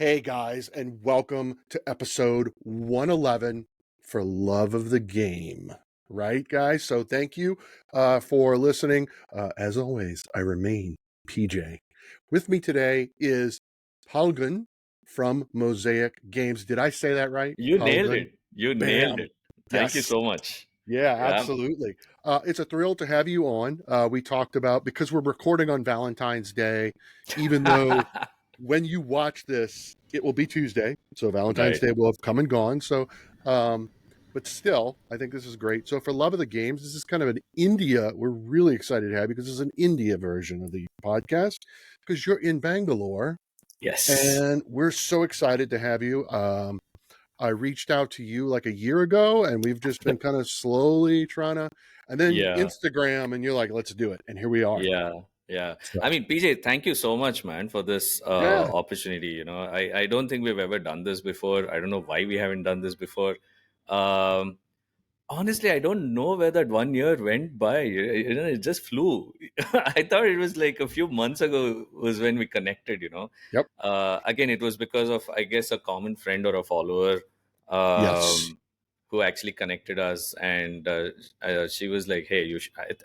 Hey guys, and welcome to episode 111 for Love of the Game. Right, guys? So thank you for listening. As always, I remain PJ. With me today is Phalgun from Mosaic Games. Did I say that right? You nailed Phalgun? it. You nailed Bam. it. Thank you Yes. so much. Yeah, Yeah. absolutely. It's a thrill to have you on. We talked about, because we're recording on Valentine's Day, even though when you watch this, it will be Tuesday. So Valentine's Right. Day will have come and gone. So, um, but still, I think this is great. So for Love of the Games, this is kind of an India. We're really excited to have you because this is an India version of the podcast because you're in Bangalore Yes. and we're so excited to have you. I reached out to you like a year ago and we've just been kind of slowly trying to, and then Yeah. Instagram and you're like, let's do it. And here we are. Yeah. Yeah. So, I mean, PJ, thank you so much, man, for this yeah. opportunity. I don't think we've ever done this before. I don't know why we haven't done this before. Um, Honestly, I don't know where that 1 year went by. It just flew. I thought it was like a few months ago was when we connected. Yep. Again, it was because of, I guess, a common friend or a follower Yes. who actually connected us. And she was like, hey,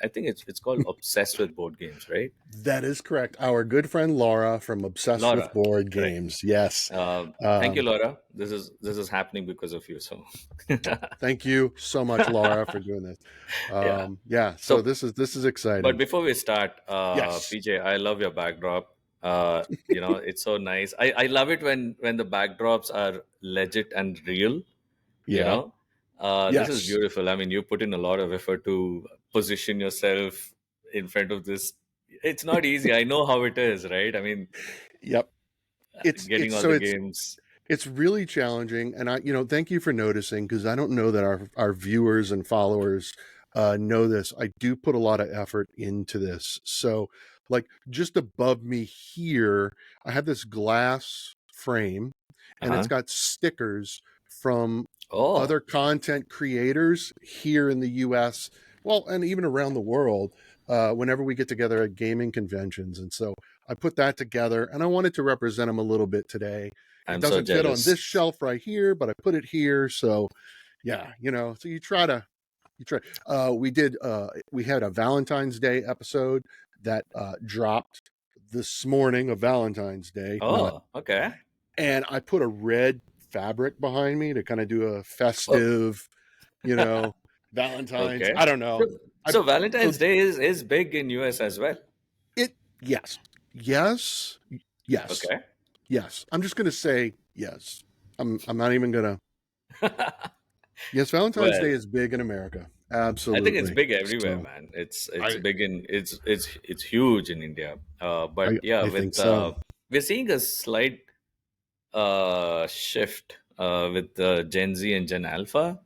I think it's called Obsessed with Board Games, right? That is correct. Our good friend Laura from Obsessed with Laura, Board correct. Games. Yes. Thank you, Um, Laura. This is happening because of you. So, Thank you so much, Laura, for doing this. yeah. Yeah. So So, this is but exciting. before we start, Yes. PJ, I love your backdrop. It's so nice. I love it when the backdrops are legit and real. You Yeah. know, this is Yes. beautiful. I mean, you put in a lot of effort to position yourself in front of this. It's not easy. I know how it is, right? I mean, Yep. getting It's all so the games. it's really challenging, and thank you for noticing because I don't know that our viewers and followers know this. I do put a lot of effort into this. So, like just above me here, I have this glass frame, Uh and it's huh. got stickers from Oh, other content creators here in the U.S. Well, and even around the world. Whenever we get together at gaming conventions, and so I put that together, and I wanted to represent them a little bit today. It I'm so doesn't fit on jealous. this shelf right here, but I put it here. So yeah, so you try. We had a Valentine's Day episode that dropped this morning of Valentine's Day, not, Oh, okay. and I put a red fabric behind me to kind of do a Oh, festive, you know, Valentine's. okay. I don't know. So, I so so Valentine's Day is big in US as well. it yes. Yes. Yes. Okay. Yes. I'm just gonna say yes. I'm not even gonna. Yes, Valentine's Day Well, is big in America. I think it's Absolutely. big everywhere, So man. It's I big in it's huge in India. But yeah, I think with so. we're seeing a slight shift with Gen Z and Gen Alpha.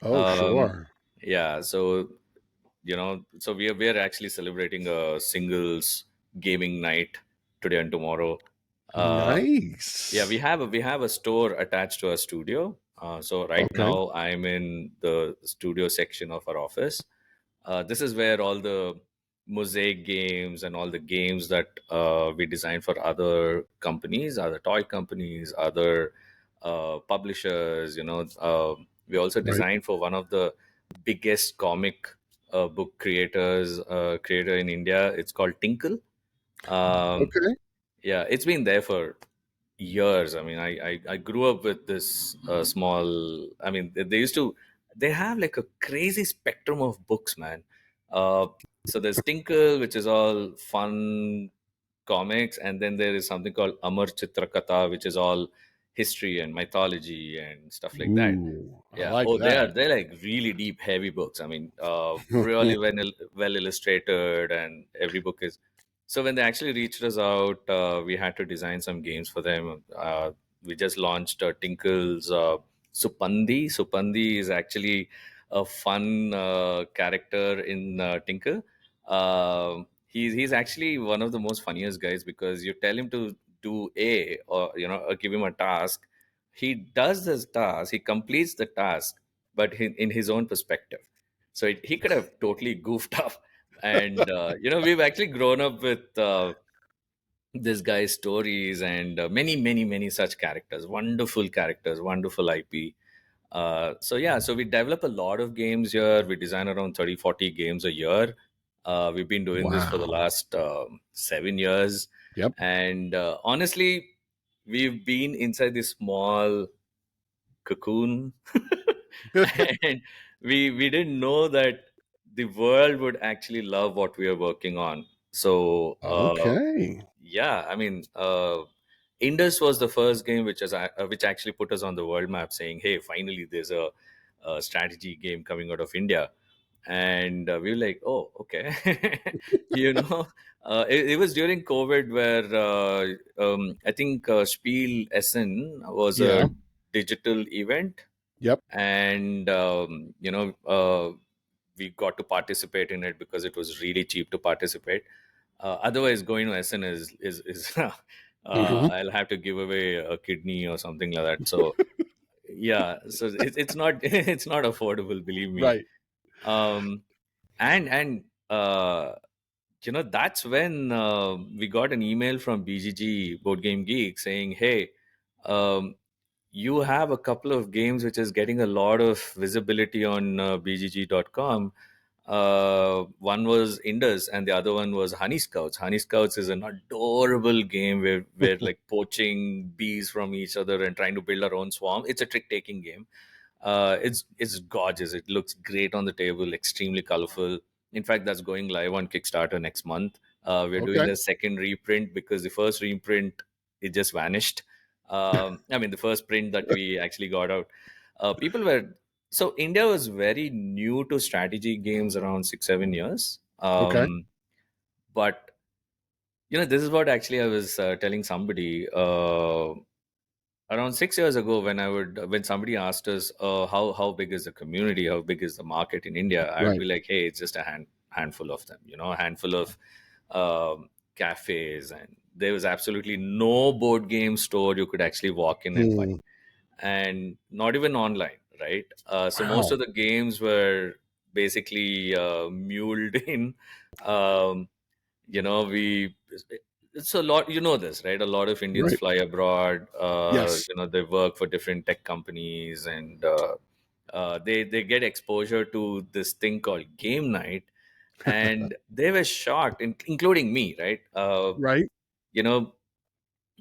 Oh, Um, sure. yeah, so so we are actually celebrating a singles gaming night today and tomorrow. Uh, yeah, we Nice. have a store attached to our studio. So right Okay. now I'm in the studio section of our office. This is where all the mosaic games and all the games that we design for other companies, other toy companies, other publishers. We also Right. designed for one of the biggest comic book creator in India. It's called Tinkle. Um, Okay. yeah, it's been there for years. I mean, I grew up with this small. I mean, they used to. They have like a crazy spectrum of books, man. Uh, so there's Tinkle, which is all fun comics, and then there is something called Amar Chitrakatha, which is all history and mythology and stuff like that. Ooh, I Yeah. like Oh, that. they're like really deep, heavy books. I mean, really well illustrated, and every book is. So when they actually reached us out, we had to design some games for them. We just launched Tinkle's Supandi. Supandi is actually a fun character in Tinkle. He's actually one of the most funniest guys because you tell him to do A, or give him a task. He does this task, he completes the task, but in his own perspective. So he could have totally goofed up. And we've actually grown up with this guy's stories, and many such characters, wonderful characters, wonderful IP. So yeah, so we develop a lot of games here. We design around 30, 40 games a year. We've been doing this for the Wow. last 7 years. Yep. And honestly, we've been inside this small cocoon. And we didn't know that the world would actually love what we are working on. So Okay. yeah, I mean, Indus was the first game which actually put us on the world map, saying, "Hey, finally, there's a strategy game coming out of India." And we were like, "Oh, okay." you know, it was during COVID where I think Spiel Essen was Yeah. a digital event, Yep. and we got to participate in it because it was really cheap to participate. Otherwise, going to SN is Hmm. I'll have to give away a kidney or something like that. So yeah, so it's not it's not affordable, believe me. Right. Um, and that's when we got an email from BGG Board Game Geek saying, "Hey, um, you have a couple of games which is getting a lot of visibility on bgg.com. One was Indus and the other one was Honey Scouts. Honey Scouts is an adorable game where we're like poaching bees from each other and trying to build our own swarm. It's a trick taking game. It's gorgeous. It looks great on the table, extremely colorful. In fact, that's going live on Kickstarter next month. We're doing Okay. the second reprint because the first reprint, it just vanished. I mean, the first print that we actually got out, people were so India was very new to strategy games around 6 7 years. Okay. But this is what actually I was telling somebody. Around 6 years ago, when somebody asked us, how big is the community, how big is the market in India, I would Right. be like, hey, it's just a handful of them, a handful of cafes, and there was absolutely no board game store you could actually walk in and buy, Hmm. and not even online, right? So most Wow. of the games were basically muled in. um, we it's a lot, this, right? A lot of Indians Right. fly abroad. Yes. They work for different tech companies, and they get exposure to this thing called game night, and they were shocked, including me, right? Right. You know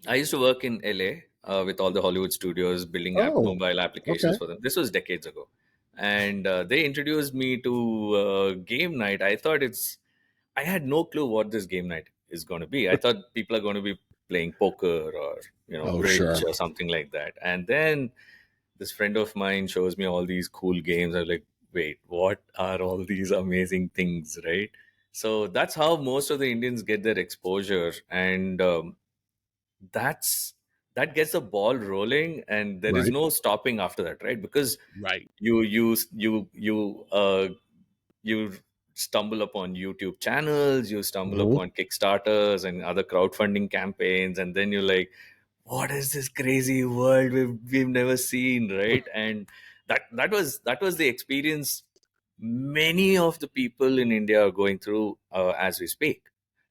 I used to work in LA with all the Hollywood studios building Oh. mobile applications Okay. for them. This was decades ago. And they introduced me to game night. I had no clue what this game night is going to be. I thought people are going to be playing poker or, Oh, bridge sure. or something like that. And then this friend of mine shows me all these cool games. I was like, wait, what are all these amazing things, right? So that's how most of the Indians get their exposure. And that's that gets the ball rolling, and there is Right. no stopping after that, right? Because Right. you stumble upon YouTube channels, you stumble Hmm. upon Kickstarters and other crowdfunding campaigns, and then you're like, what is this crazy world we've never seen, right? And that was the experience many of the people in India are going through as we speak.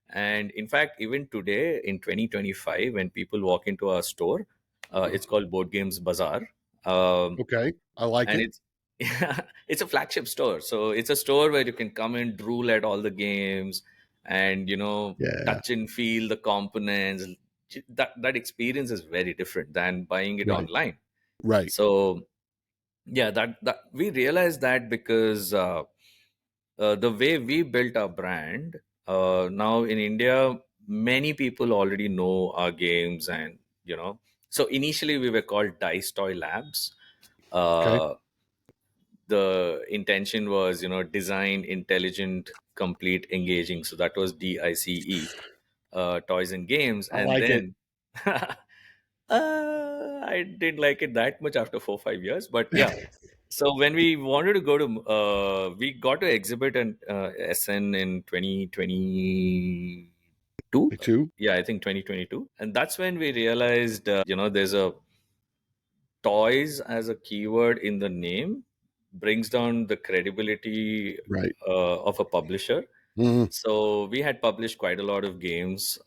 And in fact, even today in 2025, when people walk into our store, it's called Board Games Bazaar. Um, Okay. I like and it. it's it's a flagship store, so it's a store where you can come and drool at all the games, and Yeah. touch and feel the components. That experience is very different than buying it Right. online. Right. So yeah, that we realized that because the way we built our brand, now in India, many people already know our games, and so initially we were called Dice Toy Labs. Okay. uh, the intention was, design intelligent, complete, engaging. So that was DICE, toys and games. I And like it. then I didn't like it that much after 4 5 years, but yeah. So when we wanted to go to, we got to exhibit an SN in 2022. Me too. Yeah, I think 2022, and that's when we realized, there's a toys as a keyword in the name brings down the credibility Right. of a publisher. Mhm. So we had published quite a lot of games.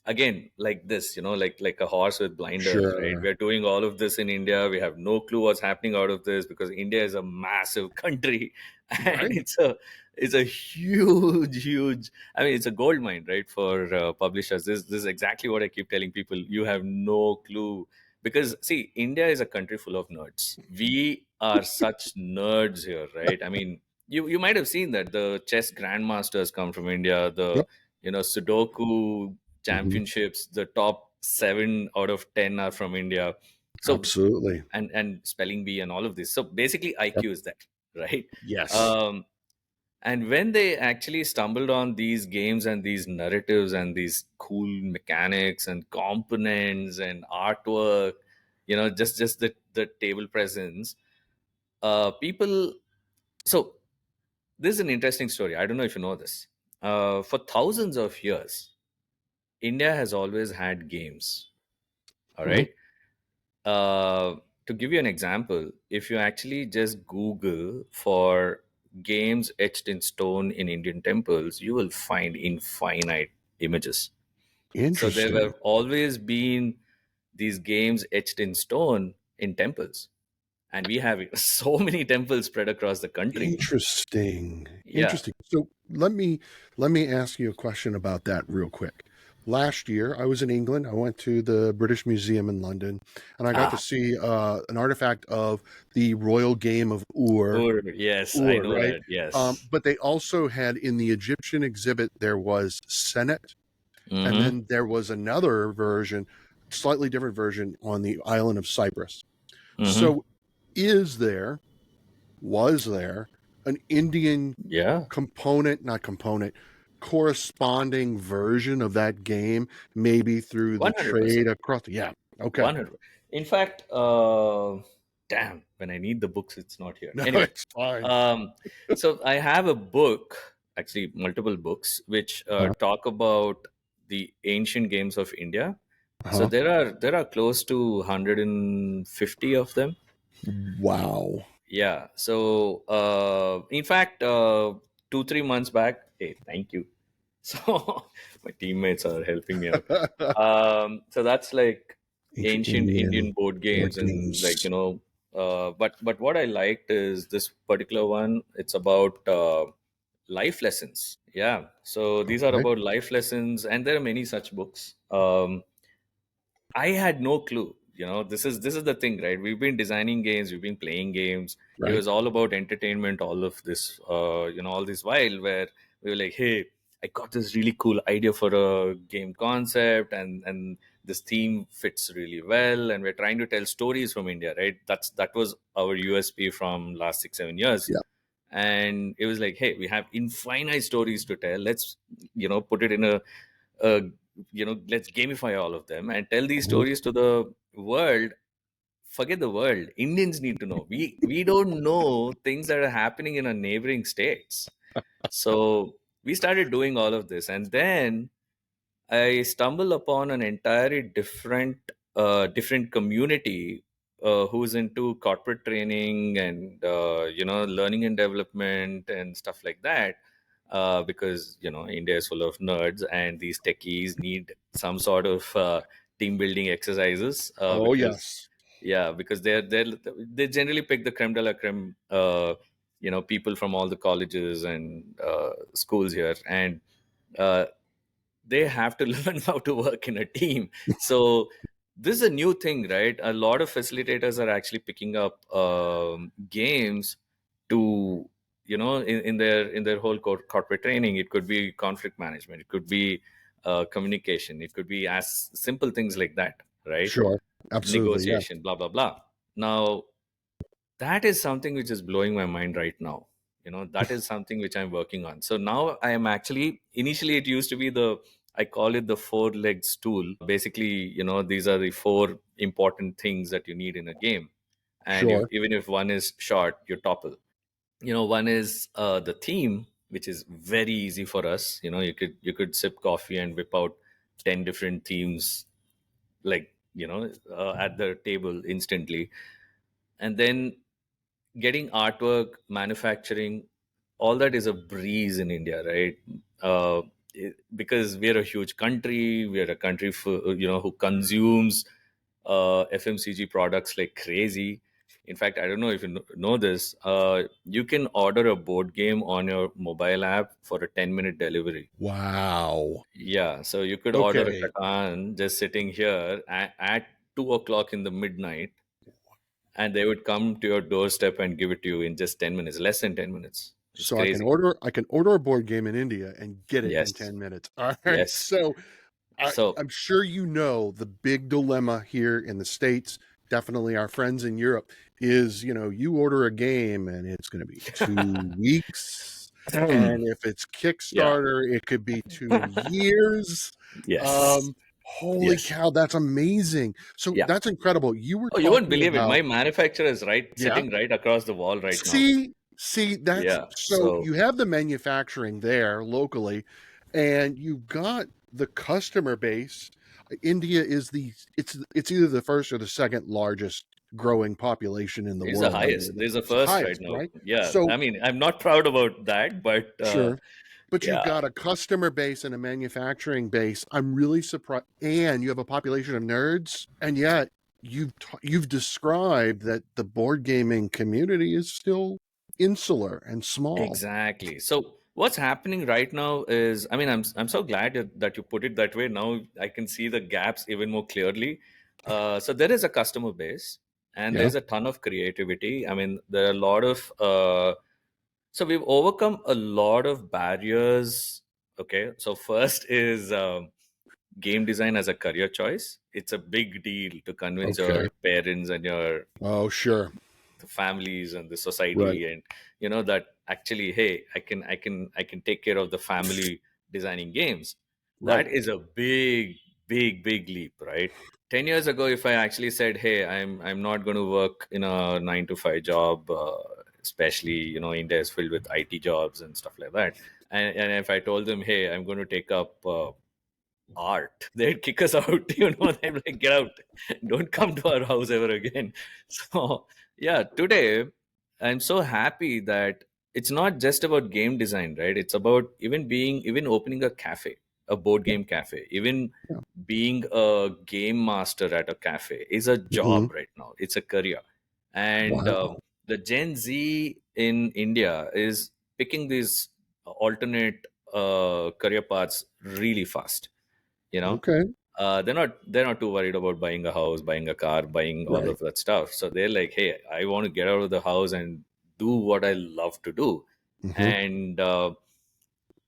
again, like this, like a horse with blinders, right? Sure. We're doing all of this in India. We have no clue what's happening out of this, because India is a massive country and Right. it's a huge, I mean, it's a gold mine, right, for publishers. This is exactly what I keep telling people. You have no clue, because see, India is a country full of nerds. We are such nerds here, right? I mean, you might have seen that the chess grandmasters come from India. The Yep. Sudoku Hmm. championships, the top 7 out of 10 are from India. So, Absolutely. and spelling bee and all of this. So basically, Yep. IQ is that, right? Yes. Um, and when they actually stumbled on these games and these narratives and these cool mechanics and components and artwork, just the table presence, people. So this is an interesting story. I don't know if you know this. For thousands of years, India has always had games. All Hmm. right. Uh, to give you an example, if you actually just Google for games etched in stone in Indian temples, you will find infinite images. So there Interesting. have always been these games etched in stone in temples, and we have so many temples spread across the country. Interesting. Yeah. Interesting. So let me ask you a question about that real quick. Last year, I was in England. I went to the British Museum in London, and I got to Ah, see an artifact of the royal game of Ur. yes, I Ur, know right? that. Yes. But they also had in the Egyptian exhibit there was Senet, and Mm-hmm. then there was another version, slightly different version on the island of Cyprus. Mm-hmm. So, is there was there an Indian Yeah. component, not component, corresponding version of that game, maybe through the 100%. trade across? Yeah. Okay. 100. In fact, damn, when I need the books, it's not here. No, Anyway, it's fine. um, so I have a book, actually multiple books, which Uh, talk about the ancient games of India. So huh. there are close to 150 of them. Wow. Yeah. So in fact, 2 3 months back, hey, thank you. So my teammates are helping me out. So that's like Ancient ancient Indian Indian board board games, and like games. but what I liked is this particular one. It's about life lessons. Yeah. So these are Okay. about life lessons, and there are many such books. I had no clue. This is the thing, right? We've been designing games, we've been playing games. It Right. was all about entertainment, all of this, all this while where we were like, hey, I got this really cool idea for a game concept, and this theme fits really well, and we're trying to tell stories from India, right? That was our USP from last 6 7 years. Yeah. And it was like, hey, we have infinite stories to tell. Let's put it in let's gamify all of them and tell these Mhm. stories to the world. Forget the world, Indians need to know. We don't know things that are happening in our neighboring states. So we started doing all of this, and then I stumbled upon an entirely different community who's into corporate training and learning and development and stuff like that. Because India is full of nerds, and these techies need some sort of team building exercises. Oh, Because yes. yeah, because they generally pick the creme de la creme. People from all the colleges and schools here, and uh, they have to learn how to work in a team. So this is a new thing, right? A lot of facilitators are actually picking up games to in their whole corporate training. It could be conflict management, it could be communication, it could be as simple things like that, right? Sure. Absolutely. Yeah. Negotiation, blah blah blah. Now that is something which is blowing my mind right now. That is something which I'm working on. So now I am actually, initially it used to be I call it the four leg stool. Basically, these are the four important things that you need in a game. And Sure. even if one is short, you topple. One is the theme, which is very easy for us. You could sip coffee and whip out 10 different themes, like at the table instantly. And then getting artwork, manufacturing, all that is a breeze in India, right? because we're a huge country, we're a country for, who consumes FMCG products like crazy. In fact, I don't know if you know this. You can order a board game on your mobile app for a 10-minute delivery. Wow. Yeah, so you could order a Okay. Catan just sitting here at 2 o'clock in the midnight, and they would come to your doorstep and give it to you in just 10 minutes, less than 10 minutes. It's So crazy. I can order a board game in India and get it in Yes, 10 minutes. All right. yes. So So I'm sure you know the big dilemma here in the States, definitely our friends in Europe, is you order a game and it's going to be 2 weeks. And if it's yeah, Kickstarter, it could be 2 years. yes, Holy yes, cow, that's amazing. So yeah. that's incredible. You were Oh, you won't talking believe it. about, My manufacturer is yeah. sitting right across the wall right now. See, that's Yeah. so So you have the manufacturing there locally, and you've got the customer base. India is it's either the first or the second largest growing population in the he's the world. I highest. believe There's a it's the first right highest, now. right? Yeah. I So mean, I'm not proud about that, but sure, but you've yeah, got a customer base and a manufacturing base. I'm really surprised, and you have a population of nerds, and yet you've described that the board gaming community is still insular and small. exactly. So what's happening right now is, I mean, I'm so glad that you put it that way. Now I can see the gaps even more clearly. So there is a customer base, and Yeah. there's a ton of creativity. I mean, there are a lot of so we've overcome a lot of barriers. Okay, so first is game design as a career choice. It's a big deal to convince Okay. your parents and your Oh, sure. the families and the Right. society, and that actually, hey, I can take care of the family designing games. That Right. is a big leap, right? 10 years ago, if I actually said, hey, I'm not going to work in a 9 to 5 job, especially India is filled with IT jobs and stuff like that, and if I told them, hey, I'm going to take up art, they'd kick us out. They'd be like, get out, don't come to our house ever again. So yeah, today I'm so happy that it's not just about game design, right? It's about even opening a cafe, a board Yeah. game cafe, even Yeah. being a game master at a cafe is a Mhm. job right now. It's a career. And Wow. the Gen Z in India is picking these alternate career paths really fast. you know Okay. they're not too worried about buying a house, buying a car, buying all Right. of that stuff. So they're like, hey, I want to get out of the house and do what I love to do. Mhm. And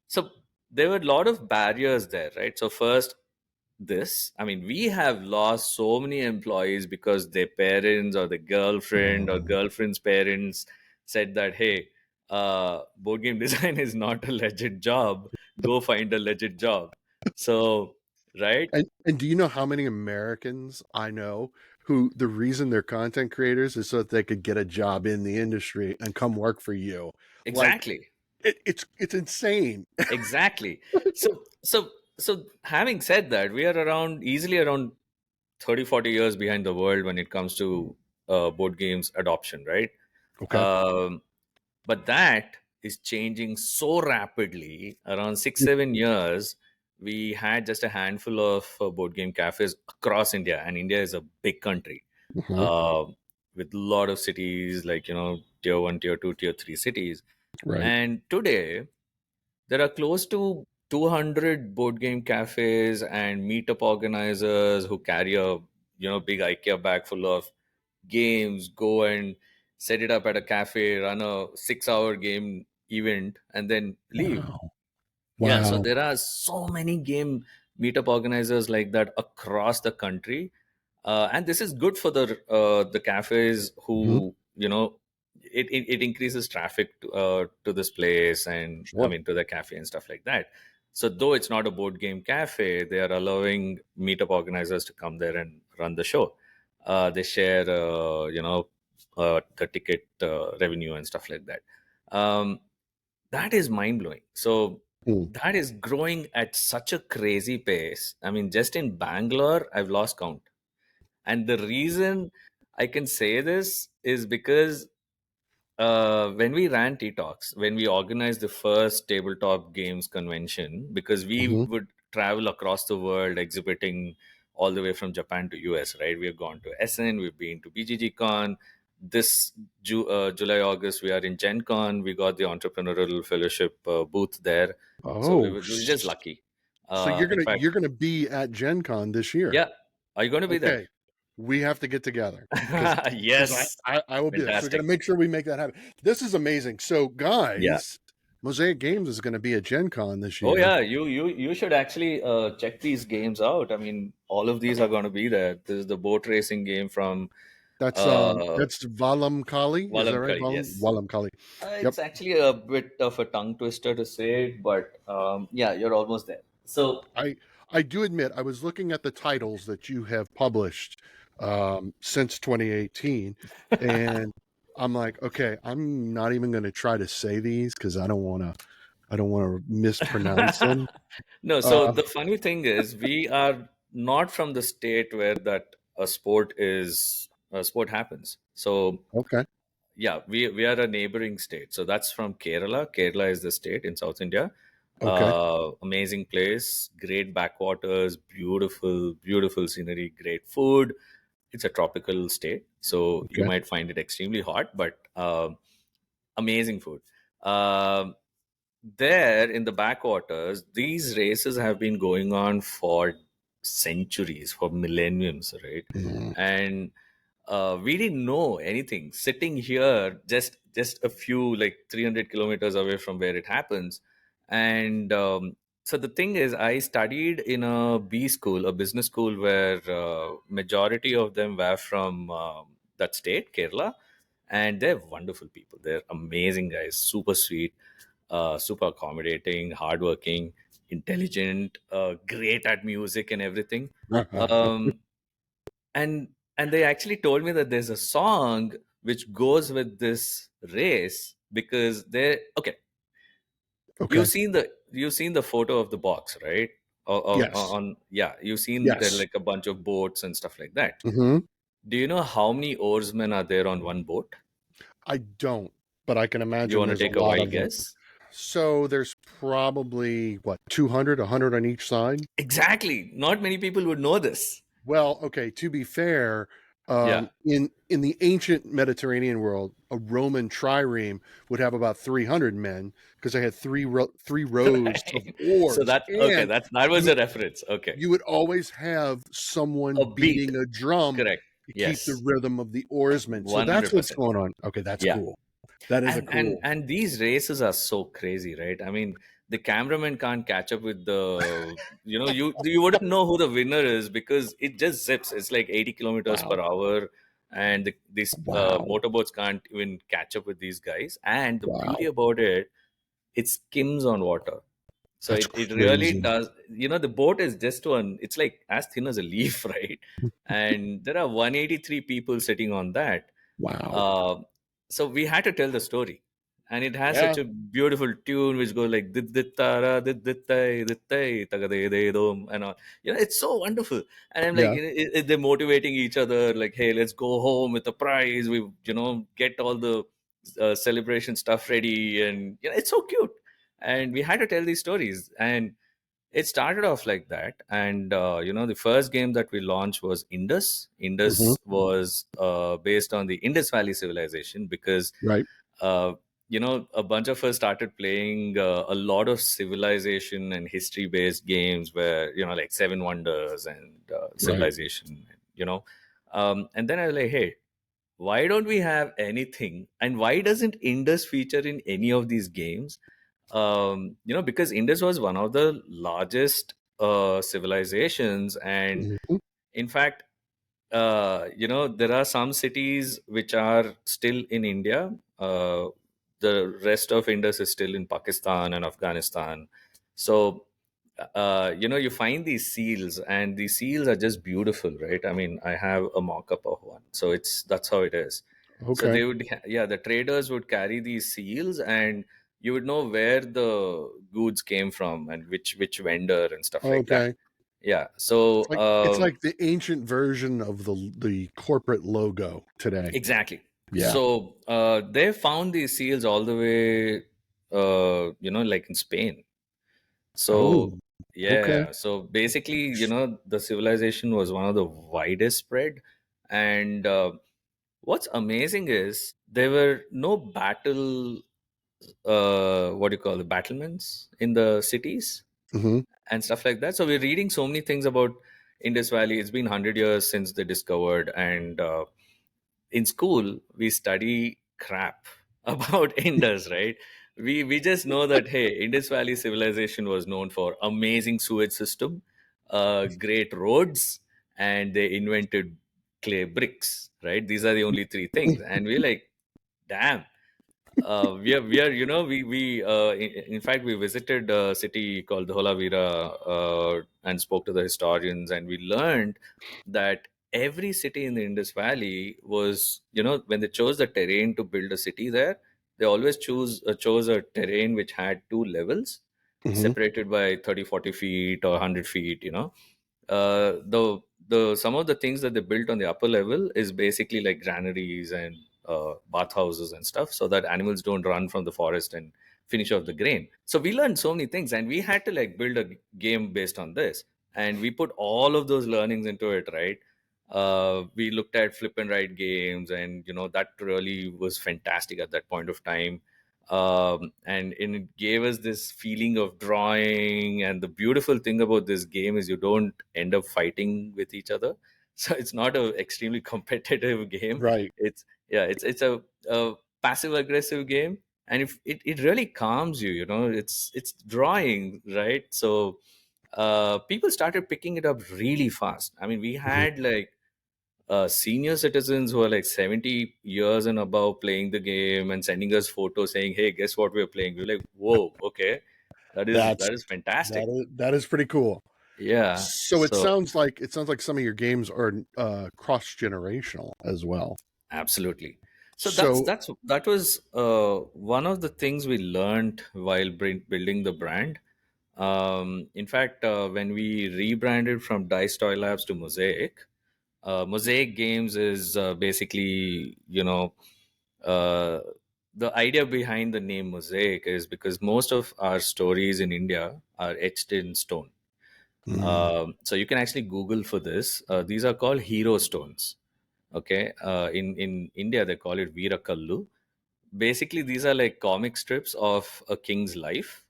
so there were a lot of barriers there, right? So first, this, I mean, we have lost so many employees because their parents or the girlfriend or Um, girlfriend's parents said that, hey, board game design is not a legit job, go find a legit job. So, right. and do you know how many Americans I know who the reason they're content creators is so that they could get a job in the industry and come work for you? Like Exactly. it's insane. Exactly. So having said that, we are easily around 30, 40 years behind the world when it comes to board games adoption, right? Okay. Um, but that is changing so rapidly. Around 6, 7 years, we had just a handful of board game cafes across India, and India is a big country Mhm. uh, with a lot of cities, like tier 1, tier 2, tier 3 cities. Right. And today there are close to 200 board game cafes and meetup organizers who carry a big IKEA bag full of games, go and set it up at a cafe, run a 6 hour game event, and then leave. Wow. Yeah, so Wow. there are so many game meetup organizers like that across the country, and this is good for the cafes Mhm. who it increases traffic to this place, and I Sure. mean to the cafe and stuff like that. So though it's not a board game cafe, they are allowing meetup organizers to come there and run the show. They share the ticket revenue and stuff like that. That is mind blowing. So Mm. that is growing at such a crazy pace. I mean, just in Bangalore, I've lost count. And the reason I can say this is because When we ran Tea Talks, when we organized the first tabletop games convention, because we Hmm. would travel across the world exhibiting all the way from Japan to US, right? We have gone to SN, we've been to BGG Con. This July, August, we are in Gen Con. We got the Entrepreneurial Fellowship booth there. So Oh, we were just lucky. so In fact, you're gonna be at Gen Con this year. yeah. Are you going to be there? Okay, we have to get together because Yes. I will be there. So we're Fantastic. gonna make sure we make that happen. This is amazing. So Yeah. guys, Mosaic Games is going to be at Gen Con this Oh year. yeah, you should actually check these games out. I mean, all of these are going to be there. This is the boat racing game from uh, That's Valam Kali, is that right? Walamkali. Yes, Valam Kali. Yep. it's actually a bit of a tongue twister to say it, but yeah, you're almost there. So I I do admit I was looking at the titles that you have published since 2018, and I'm like, okay, I'm not even going to try to say these because I don't want to mispronounce them. no, so Uh, the funny thing is, we are not from the state where that a sport happens. So okay, yeah, we are a neighboring state. So that's from Kerala. Kerala is the state in South India. okay, Amazing place, great backwaters, beautiful scenery, great food. It's a tropical state, so you okay. might find it extremely hot, but amazing food. Um There in the backwaters, these races have been going on for centuries, for millenniums, right? Mm, And we didn't know anything. Sitting here, just a few like 300 kilometers away from where it happens, and so the thing is, I studied in a B school, a business school, where majority of them were from that state, Kerala, and they're wonderful people. They're amazing guys, super sweet, super accommodating, hardworking, intelligent, great at music and everything. Um, and they actually told me that there's a song which goes with this race because they're okay. okay. You've seen the photo of the box, right? Yes, On yeah, you've seen there yes. like a bunch of boats and stuff like that. Hmm. Do you know how many oarsmen are there on one boat? I don't, but I can You imagine want to there's a take a lot wild of them. guess? So there's probably what 200, 100 on each side. Exactly. Not many people would know this. Well, okay, to be fair, Yeah. in the ancient Mediterranean world, a Roman trireme would have about 300 men because they had three rows of Right. So oars, that okay, and that was you a reference. Okay. you would always have someone A beat. beating a drum Correct. to keep the Yes. rhythm of the oarsmen. So that's what's 100%. going on. Okay, that's Yeah. cool. That is a And cool. and these races are so crazy, right? I mean, the cameraman can't catch up with the you wouldn't know who the winner is because it just zips. It's like 80 kilometers per Wow. hour, and these Wow. motorboats can't even catch up with these guys. And the beauty Wow. about it skims on water. So That's it really crazy. does. The boat is just it's like as thin as a leaf, right? And there are 183 people sitting on that. Wow. Uh, so we had to tell the story. And it has Yeah. such a beautiful tune which goes like "Dit dit tara, dit dit tai, dit tai, tagade de dom," and all. It's so wonderful. And I'm like, Yeah. they're motivating each other, like, hey, let's go home with the prize. We, get all the celebration stuff ready. And, it's so cute. And we had to tell these stories. And it started off like that. And the first game that we launched was Hmm. Indus was based on the Indus Valley civilization because Right. uh, a bunch of us started playing a lot of civilization and history based games where like Seven Wonders and Right. civilization, and then I was like, hey, why don't we have anything, and why doesn't Indus feature in any of these games? Because Indus was one of the largest civilizations, and Hmm. in fact, there are some cities which are still in India. The rest of Indus is still in Pakistan and Afghanistan. So, you find these seals, and these seals are just beautiful, right? I mean, I have a mock-up of one, so that's how it is. So Okay. yeah, the traders would carry these seals, and you would know where the goods came from and which vendor and stuff like that. Okay. Yeah. So It's like the ancient version of the corporate logo today. exactly. Yeah. So they found these seals all the way, like in Spain. So Oh, okay. yeah, so basically, the civilization was one of the widest spread, and what's amazing is there were no battle, what do you call it, battlements in the cities Hmm. and stuff like that. So we're reading so many things about Indus Valley. It's been 100 years since they discovered, and in school we study crap about Indus, right? We just know that, hey, Indus Valley civilization was known for amazing sewage system, great roads, and they invented clay bricks, right? These are the only three things, and we're like, damn. We are in fact we visited a city called Dholavira, and spoke to the historians, and we learned that every city in the Indus Valley was, when they chose the terrain to build a city there, they always chose a terrain which had two levels Hmm. separated by 30, 40 feet or 100 feet, the some of the things that they built on the upper level is basically like granaries and bathhouses and stuff, so that animals don't run from the forest and finish off the grain. So we learned so many things, and we had to like build a game based on this, and we put all of those learnings into it, right? We looked at flip and write games, and that really was fantastic at that point of time. And it gave us this feeling of drawing, and the beautiful thing about this game is you don't end up fighting with each other. So it's not a extremely competitive game. Right. It's a passive aggressive game, and if it really calms you, it's drawing, right? So people started picking it up really fast. I mean, we Hmm. had like senior citizens who are like 70 years and above playing the game and sending us photos saying, hey, guess what we're playing. We're like, whoa, okay, that is That's that is fantastic. that is pretty cool. Yeah. So So it sounds like some of your games are cross generational as well. absolutely. So So that was one of the things we learned while building the brand. In fact, when we rebranded from Dice Toy Labs to Mosaic, Mosaic Games is basically, uh, the idea behind the name Mosaic is because most of our stories in India are etched in stone. mm, So you can actually Google for this. These are called hero stones. Okay, in India they call it Veerakallu. Basically, these are like comic strips of a king's life.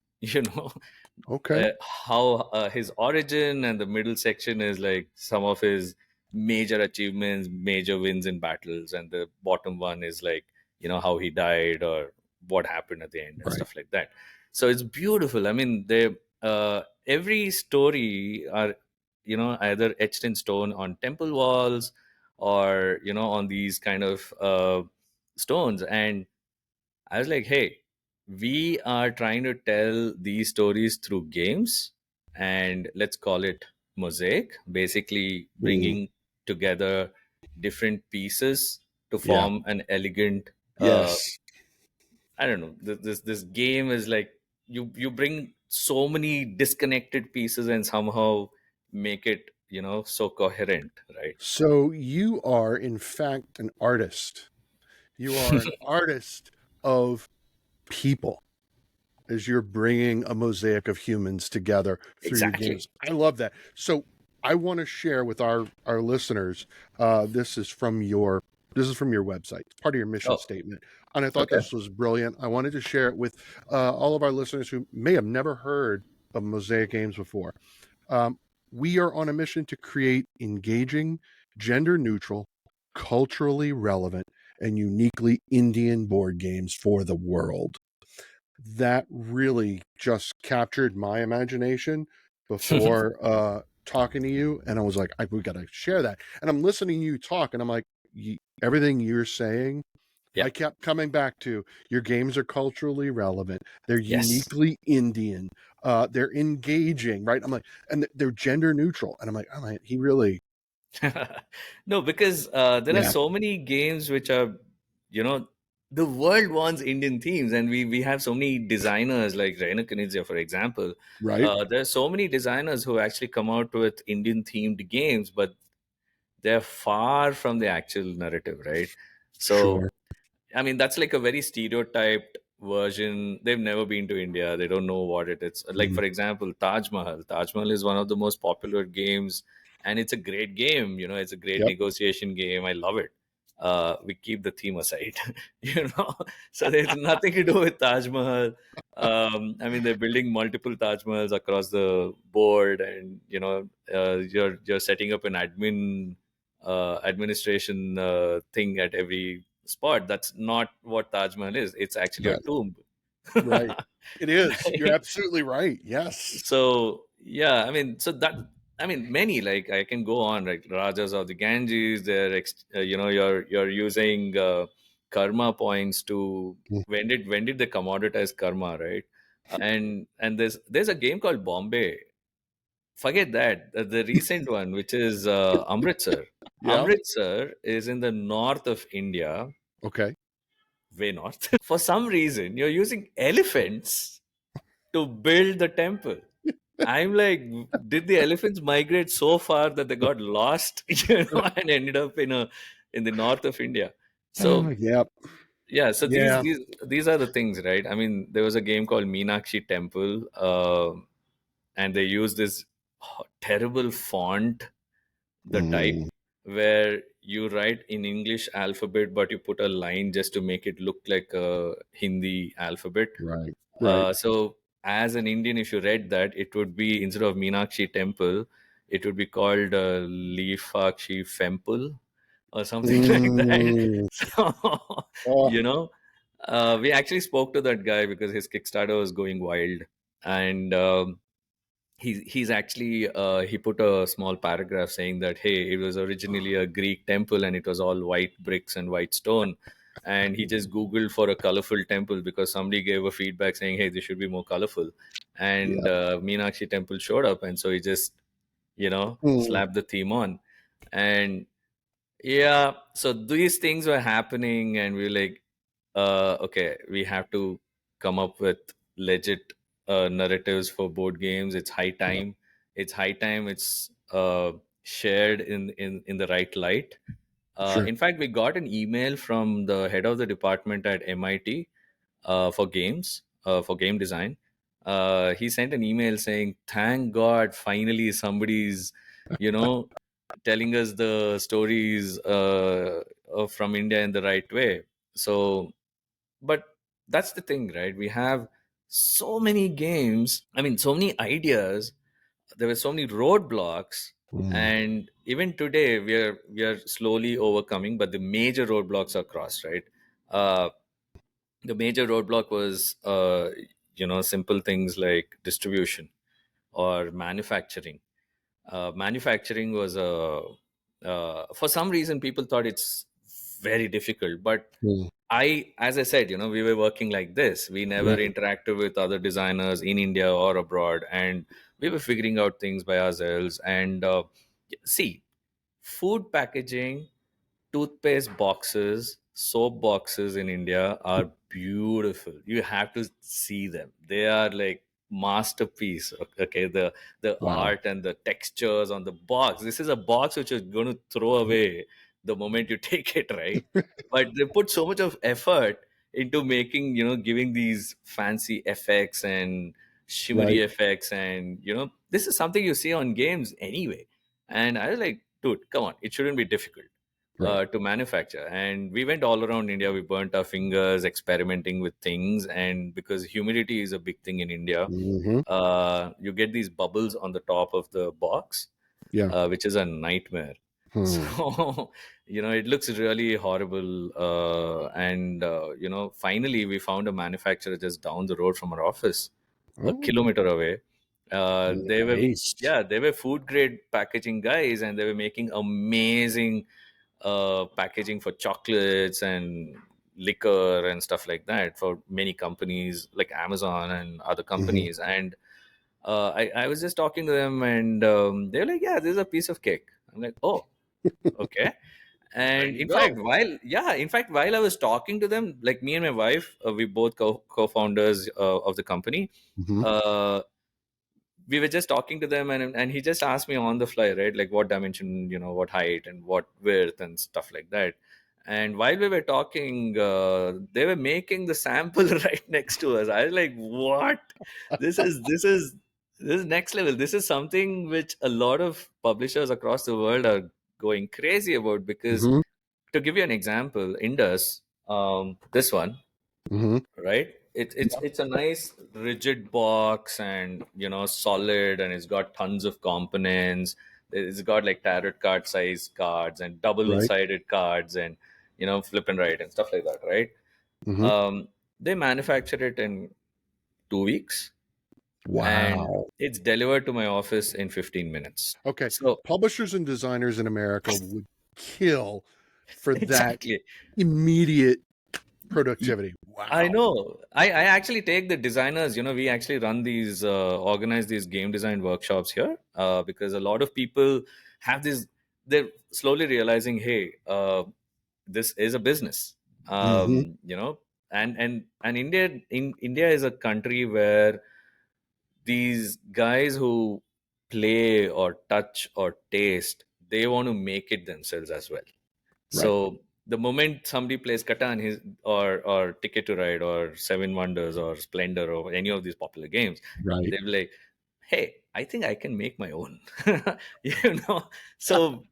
okay, How his origin, and the middle section is like some of his major achievements, major wins in battles, and the bottom one is like, how he died or what happened at the end and right. stuff like that. So it's beautiful. I mean, they every story are, either etched in stone on temple walls, or on these kind of stones. And I was like, hey, we are trying to tell these stories through games, and let's call it Mosaic, basically Mm, bringing together different pieces to yeah. form an elegant, Yes. I don't know, this game is like, you bring so many disconnected pieces and somehow make it, so coherent, right? So you are in fact an artist. You are an artist of people as you're bringing a mosaic of humans together through your games. Exactly. I love that. So I want to share with our listeners. This is from your website. It's part of your mission Oh, statement, and I thought okay. this was brilliant. I wanted to share it with all of our listeners who may have never heard of mosaic games before. Um, we are on a mission to create engaging, gender neutral, culturally relevant, and uniquely Indian board games for the world. That really just captured my imagination before talking to you. And I was like, we got to share that. And I'm listening to you talk, and I'm like, everything you're saying, Yeah. I kept coming back to your games are culturally relevant. They're Yes. uniquely Indian. They're engaging, right? I'm like, and they're gender neutral. And I'm like, oh, man, he really, No, because there are yeah, so many games which are, you know, the world wants Indian themes, and we have so many designers like Reina Knizia, for example. right, There are so many designers who actually come out with Indian themed games, but they're far from the actual narrative, right? So sure. I mean, that's like a very stereotyped version. They've never been to India. They don't know what it is. Like, Mhm. for example, Taj Mahal. Taj Mahal is one of the most popular games, and it's a great game. It's a great Yep. negotiation game. I love it. We keep the theme aside, you know. So there's nothing to do with Taj Mahal. I mean, they're building multiple Taj Mahals across the board, and you're setting up an administration thing at every spot. That's not what Taj Mahal is. It's actually a Yes. tomb. Right. It is. You're Right? absolutely right. Yes. So yeah, I mean, many, like, I can go on, like Rajas of the Ganges. You're using karma points to Mm. when did they commoditize karma, right? And there's a game called Bombay. Forget that. The recent one, which is Amritsar. Yeah. Amritsar is in the north of India, Okay. way north. For some reason, you're using elephants to build the temple. I'm like, did the elephants migrate so far that they got lost, and ended up in the north of India? So Yep. yeah, so these Yeah. these these are the things, right? I mean, there was a game called Meenakshi Temple, and they use this terrible font, the type, Mm. where you write in English alphabet, but you put a line just to make it look like a Hindi alphabet. Right. Right. So as an Indian, if you read that, it would be, instead of Meenakshi Temple, it would be called Lifakshi Femple or something like that. Mm. So, Oh, you know, we actually spoke to that guy because his Kickstarter was going wild. And he's actually he put a small paragraph saying that, hey, it was originally a Greek temple and it was all white bricks and white stone, and he just googled for a colorful temple because somebody gave a feedback saying, hey, this should be more colorful, and yeah. Meenakshi temple showed up, and so he just Mm. slapped the theme on. And yeah, so these things were happening, and we were like, okay, we have to come up with legit narratives for board games. It's high Yeah. time. It's high time. It's shared in the right light. Sure. In fact, we got an email from the head of the department at MIT for games, for game design. He sent an email saying, "Thank God, finally somebody's, you know, telling us the stories from India in the right way." So, but that's the thing, right? We have so many games. I mean, so many ideas. There were so many roadblocks, Mm. and even today we are slowly overcoming. But the major roadblocks are crossed, right? Uh, the major roadblock was simple things like distribution or manufacturing. Manufacturing was for some reason people thought it's very difficult, but Mm. as I said, we were working like this. We never Right. interacted with other designers in India or abroad, and we were figuring out things by ourselves. And see, food packaging, toothpaste boxes, soap boxes in India are beautiful. You have to see them. They are like masterpiece. Okay, the Wow. art and the textures on the box. This is a box which you're going to throw away the moment you take it, right? But they put so much of effort into making, giving these fancy effects and shimmery Right. effects, and this is something you see on games anyway. And I was like, dude, come on, it shouldn't be difficult Right. to manufacture. And we went all around India. We burnt our fingers experimenting with things. And because humidity is a big thing in India, Hmm. you get these bubbles on the top of the box, Yeah. which is a nightmare. Hmm. So, it looks really horrible. Finally, we found a manufacturer just down the road from our office, a Oh, kilometer away. They were, nice. yeah, they were food grade packaging guys, and they were making amazing packaging for chocolates and liquor and stuff like that for many companies like Amazon and other Hmm. companies. And I was just talking to them, and they're like, "Yeah, this is a piece of cake." I'm like, "Oh, okay." There And you go. in fact, while I was talking to them, like me and my wife, we both co-founders of the company. Hmm. Uh, we were just talking to them, and he just asked me on the fly, right, like what dimension, what height and what width and stuff like that. And while we were talking, they were making the sample right next to us. I was like, "What? This is this is this is next level. This is something which a lot of publishers across the world are going crazy about." Because Hmm. to give you an example, Indus, this one, Hmm. right? It's a nice rigid box, and solid, and it's got tons of components. It's got like tarot card size cards and double Right. sided cards, and flip and write and stuff like that, right? Hmm. um, they manufacture it in 2 weeks, and Wow. it's delivered to my office in 15 minutes. Okay. So Publishers and designers in America would kill for that exactly. immediate productivity. I Wow. know. I actually take the designers, we actually run these, organize these game design workshops here, because a lot of people have this, they're slowly realizing, hey, this is a business. Hmm. And India is a country where these guys who play or touch or taste, they want to make it themselves as well. Right. So the moment somebody plays Catan, or Ticket to Ride or Seven Wonders or Splendor or any of these popular games, Right. they'll be like, "Hey, I think I can make my own." you know. So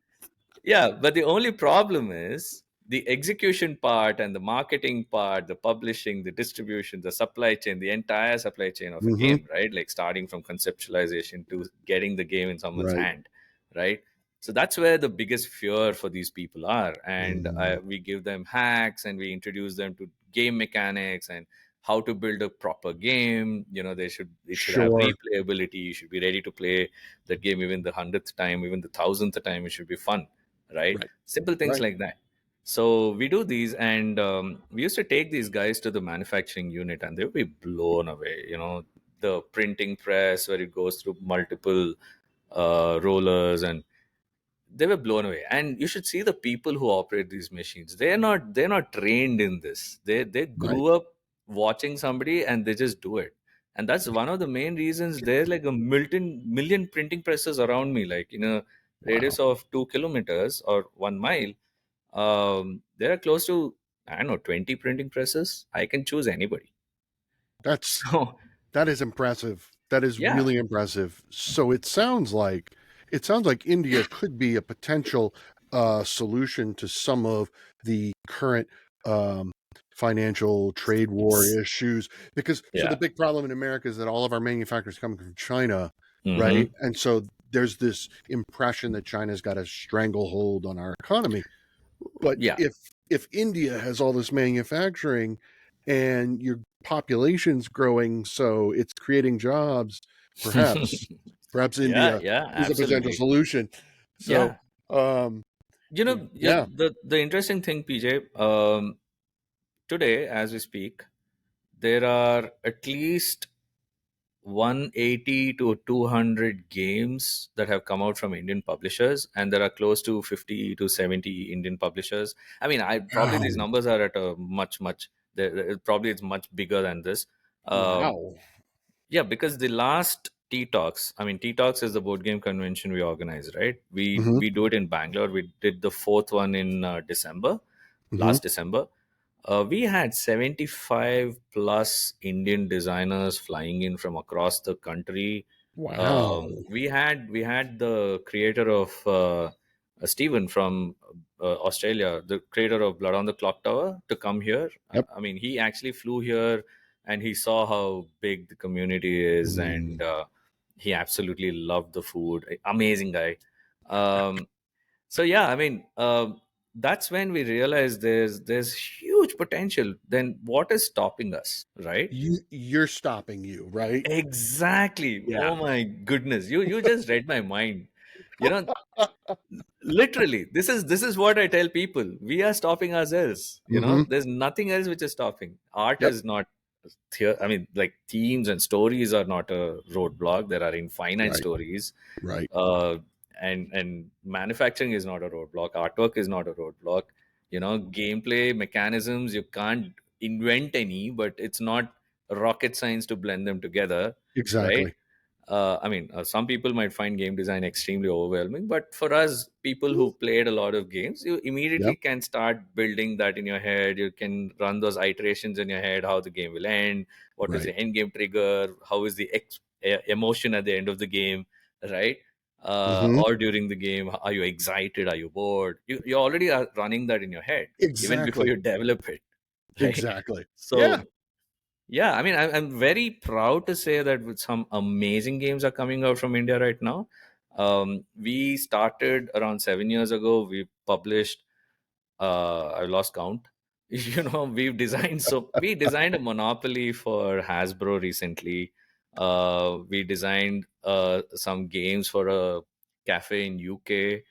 yeah, but the only problem is the execution part and the marketing part, the publishing, the distribution, the supply chain, the entire supply chain of a Hmm. game, right? Like starting from conceptualization to getting the game in someone's Right. hand, right? So that's where the biggest fear for these people are. And Mm. we give them hacks, and we introduce them to game mechanics and how to build a proper game. It should have Sure. replayability. You should be ready to play that game even the 100th time, even the 1000th time. It should be fun, right? Right. Simple things Right. like that. So we do these, and we used to take these guys to the manufacturing unit, and they would be blown away. The printing press where it goes through multiple rollers, and they were blown away. And you should see the people who operate these machines. They're not trained in this. They Right. grew up watching somebody, and they just do it. And that's one of the main reasons there's like a million printing presses around me, like in a Wow. radius of 2 kilometers or 1 mile. There are close to, I don't know, 20 printing presses. I can choose anybody. That's So that is impressive. That is yeah. really impressive. So it sounds like India could be a potential solution to some of the current um, financial trade war issues. Because so the Yeah. big problem in America is that all of our manufacturers coming from China, right? Hmm. And so there's this impression that China's got a stranglehold on our economy. But Yeah. if India has all this manufacturing and your population's growing, so it's creating jobs, perhaps Yeah, India yeah, is a potential absolutely. solution. So, Yeah. um, Yeah, yeah. the interesting thing, PJ, today as we speak, there are at least 180 to 200 games that have come out from Indian publishers, and there are close to 50 to 70 Indian publishers. I mean, I probably these Wow. numbers are at a much probably it's much bigger than this. Um, Wow. yeah, because the last T Talks, I mean, T Talks is the board game convention we organize, right? We Hmm. we do it in Bangalore. We did the fourth one in December, Hmm. last December. We had 75 plus Indian designers flying in from across the country. Wow. We had the creator of Stephen from Australia, the creator of Blood on the Clock Tower, to come here. Yep. I mean, he actually flew here, and he saw how big the community is, Mm. and he absolutely loved the food. Amazing guy. Um, so yeah, I mean, that's when we realize there's huge potential. Then what is stopping us, right? You're stopping you, right? Exactly. Yeah. Oh my goodness, you just read my mind. You know, literally, this is what I tell people. We are stopping ourselves. Hmm. There's nothing else which is stopping. Art Yep. is not I mean, like themes and stories are not a roadblock. There are infinite Right. stories. Right. uh, and manufacturing is not a roadblock. Artwork is not a roadblock. Gameplay mechanisms, you can't invent any, but it's not rocket science to blend them together, right? Exactly. some people might find game design extremely overwhelming, but for us, people Mm, who played a lot of games, you immediately yep. can start building that in your head. You can run those iterations in your head, how the game will end, what is Right. the end game trigger, how is the emotion at the end of the game, right? Hmm. Or during the game, are you excited? Are you bored? You already are running that in your head even before Exactly. you develop it, right? Exactly. Yeah. So yeah, I mean, I'm very proud to say that with some amazing games are coming out from India right now. We started around 7 years ago. We published, I lost count. We designed a Monopoly for Hasbro recently. We designed some games for a cafe in UK.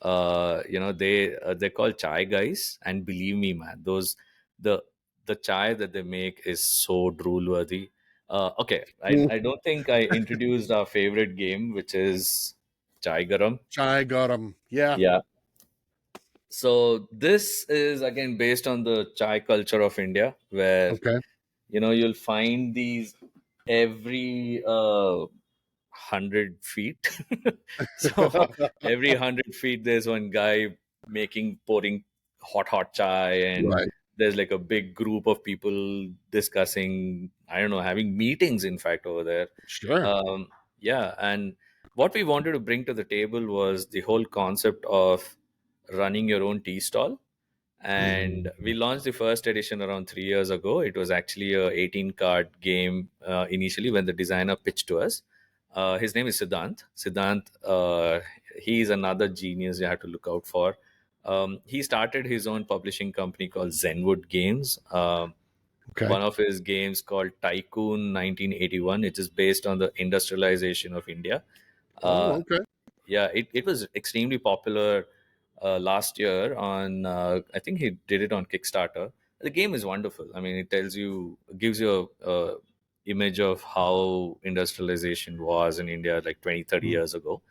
They're called Chai Guys, and believe me, man, the the chai that they make is so drool worthy. Okay, Mm, I don't think I introduced our favorite game, which is Chai Garam. I got him. Yeah. Yeah. So this is again based on the chai culture of India, where Okay. you'll find these every 100 feet. So every 100 feet, there's one guy pouring hot chai, and Right. there's like a big group of people discussing. I don't know, having meetings. In fact, over there. Sure. Yeah, and what we wanted to bring to the table was the whole concept of running your own tea stall. And we Mm, launched the first edition around 3 years ago. It was actually a 18 card game initially when the designer pitched to us. His name is Siddhant. He's another genius you have to look out for. He started his own publishing company called Zenwood Games. okay. One of his games called Tycoon 1981, it is based on the industrialization of India. Oh, uh, okay. yeah, it was extremely popular last year on, I think he did it on Kickstarter. The game is wonderful. I mean, it gives you a image of how industrialization was in India like 20, 30 Mm, years ago.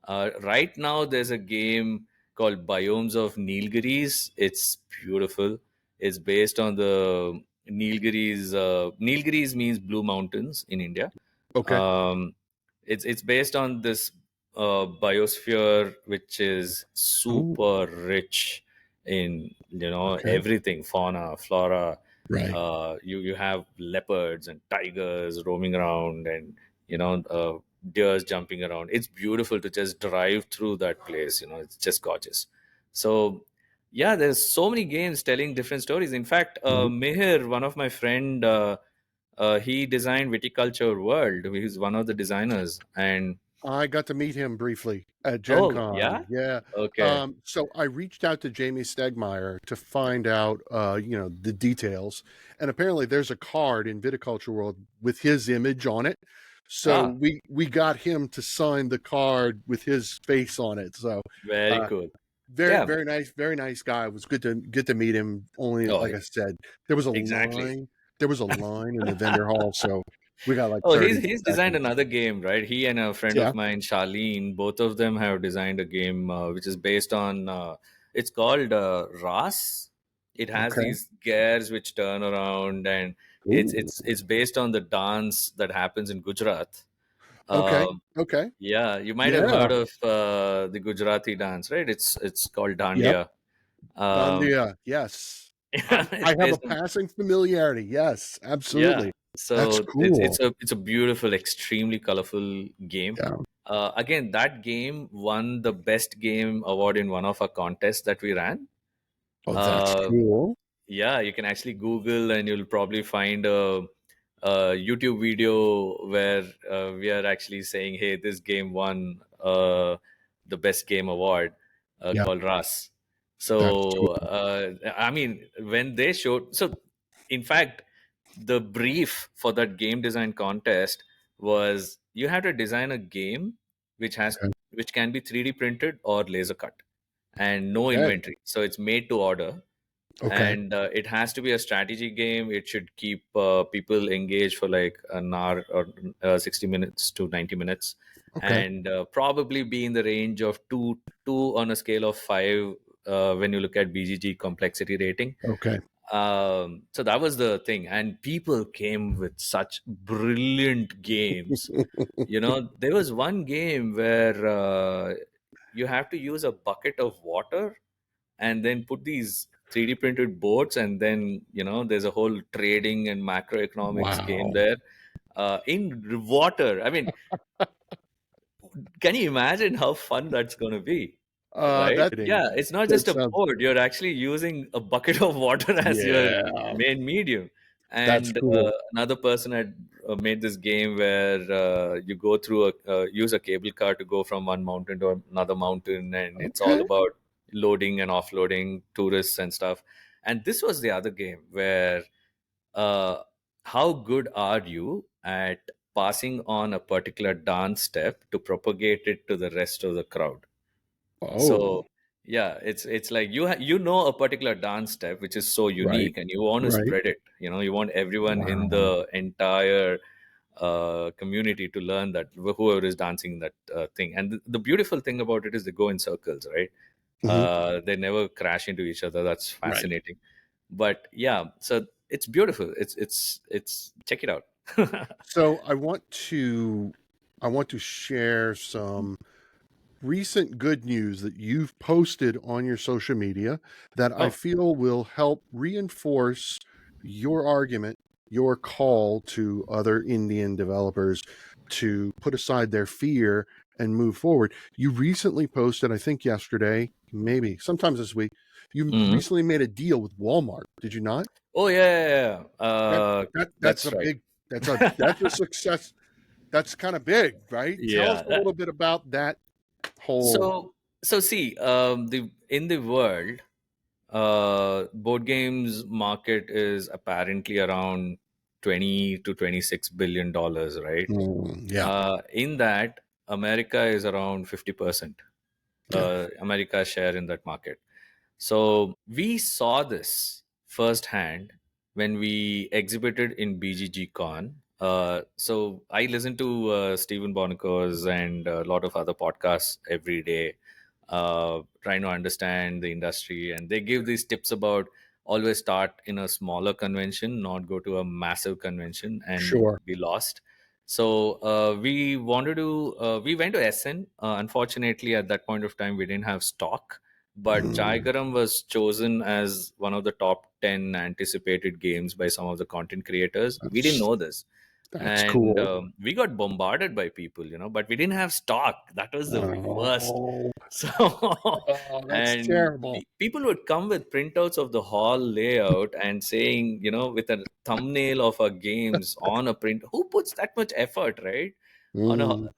Right now, there's a game called Biomes of Nilgiris. It's beautiful. It's based on the Nilgiris. Nilgiris means blue mountains in India. okay. Um, it's based on this biosphere, which is Ooh, super rich in okay. everything, fauna, flora. Right. You have leopards and tigers roaming around, and deers jumping around. It's beautiful to just drive through that place. It's just gorgeous. So yeah, there's so many games telling different stories. In fact, Mhm. Meher, one of my friend, he designed Viticulture World. He's one of the designers. And I got to meet him briefly at Gen oh Con. yeah, Yeah. okay, So I reached out to Jamie Stegmeyer to find out, the details. And apparently there's a card in Viticulture World with his image on it. So ah, we got him to sign the card with his face on it. So, very uh, cool. very, Yeah. very nice guy. It was good to get to meet him. Only, Oh, like I said, there was a exactly. line. There was a line in the vendor hall. So we got like Oh, 30 he's designed seconds. another game, right? He and a friend Yeah. of mine, Charlene, both of them have designed a game which is based on. It's called Ras. It has Okay. these gears which turn around, and Ooh. it's based on the dance that happens in Gujarat. Okay. Um, Okay. yeah, you might have Yeah. heard of the Gujarati dance, right? It's called Yep. Dandiya. Um, Dandia. Yes. I it's have a based on. passing familiarity. Yes, Yeah, absolutely. That's so it's cool. it's a it's a beautiful, extremely colorful game. Yeah. Again, that game won the best game award in one of our contests that we ran. Oh, that's Uh, cool. yeah, you can actually Google, and you'll probably find a YouTube video where we are actually saying, "Hey, this game won the best game award Yeah, called RAS." that's So, cool. I mean, when they showed, so in fact, the brief for that game design contest was you have to design a game Okay. which can be 3D printed or laser cut, and no Okay. inventory. So it's made to order, Okay. and it has to be a strategy game. It should keep people engaged for like an hour or 60 minutes to 90 minutes, Okay. and probably be in the range of two on a scale of 5 when you look at BGG complexity rating. Okay. So that was the thing, and people came with such brilliant games. There was one game where you have to use a bucket of water and then put these 3D printed boats, and then there's a whole trading and macroeconomics game Wow. there in water. I mean, can you imagine how fun that's going to be? Right? That Yeah, it's not that just a sounds board. You're actually using a bucket of water as your yeah, main medium. that's And cool. another person had made this game where you go through use a cable car to go from one mountain to another mountain, and it's all Okay. about loading and offloading tourists and stuff. And this was the other game where uh, how good are you at passing on a particular dance step to propagate it to the rest of the crowd? Oh, So yeah, it's like you know a particular dance step which is so right, unique, and you want to right. spread it. You want everyone in Wow. the entire community to learn that, whoever is dancing that thing. And the beautiful thing about it is they go in circles, right? Mhm. They never crash into each other. That's Right. fascinating. But yeah, so it's beautiful. It's check it out. So I want to share some recent good news that you've posted on your social media that I Oh. feel will help reinforce your argument, your call to other Indian developers to put aside their fear and move forward. You recently posted, I think yesterday, maybe sometimes this week, you Mhm. recently made a deal with Walmart. Did you not? Oh yeah, yeah, yeah. That that's That's a right. big that's a success. That's kind of big, right? Tell us Yeah. a little bit about that whole. So see, the in the world, board games market is apparently around 20 to 26 billion dollars, right? Yeah, In that, America is around 50%. yeah, America's share in that market. So we saw this firsthand when we exhibited in BGG Con. So I listen to Stephen Bonaco's and a lot of other podcasts every day, trying to understand the industry. And they give these tips about always start in a smaller convention, not go to a massive convention and sure. be lost. So we went to SN. Unfortunately, at that point of time, we didn't have stock, but Mm, Jaigaram was chosen as one of the top 10 anticipated games by some of the content creators. We didn't that's know this. that's And cool. we got bombarded by people, but we didn't have stock. That was the worst. Oh, So, oh, that's and terrible. people would come with printouts of the hall layout and saying, with a thumbnail of our games on a print. Who puts that much effort, right? On a, Mm.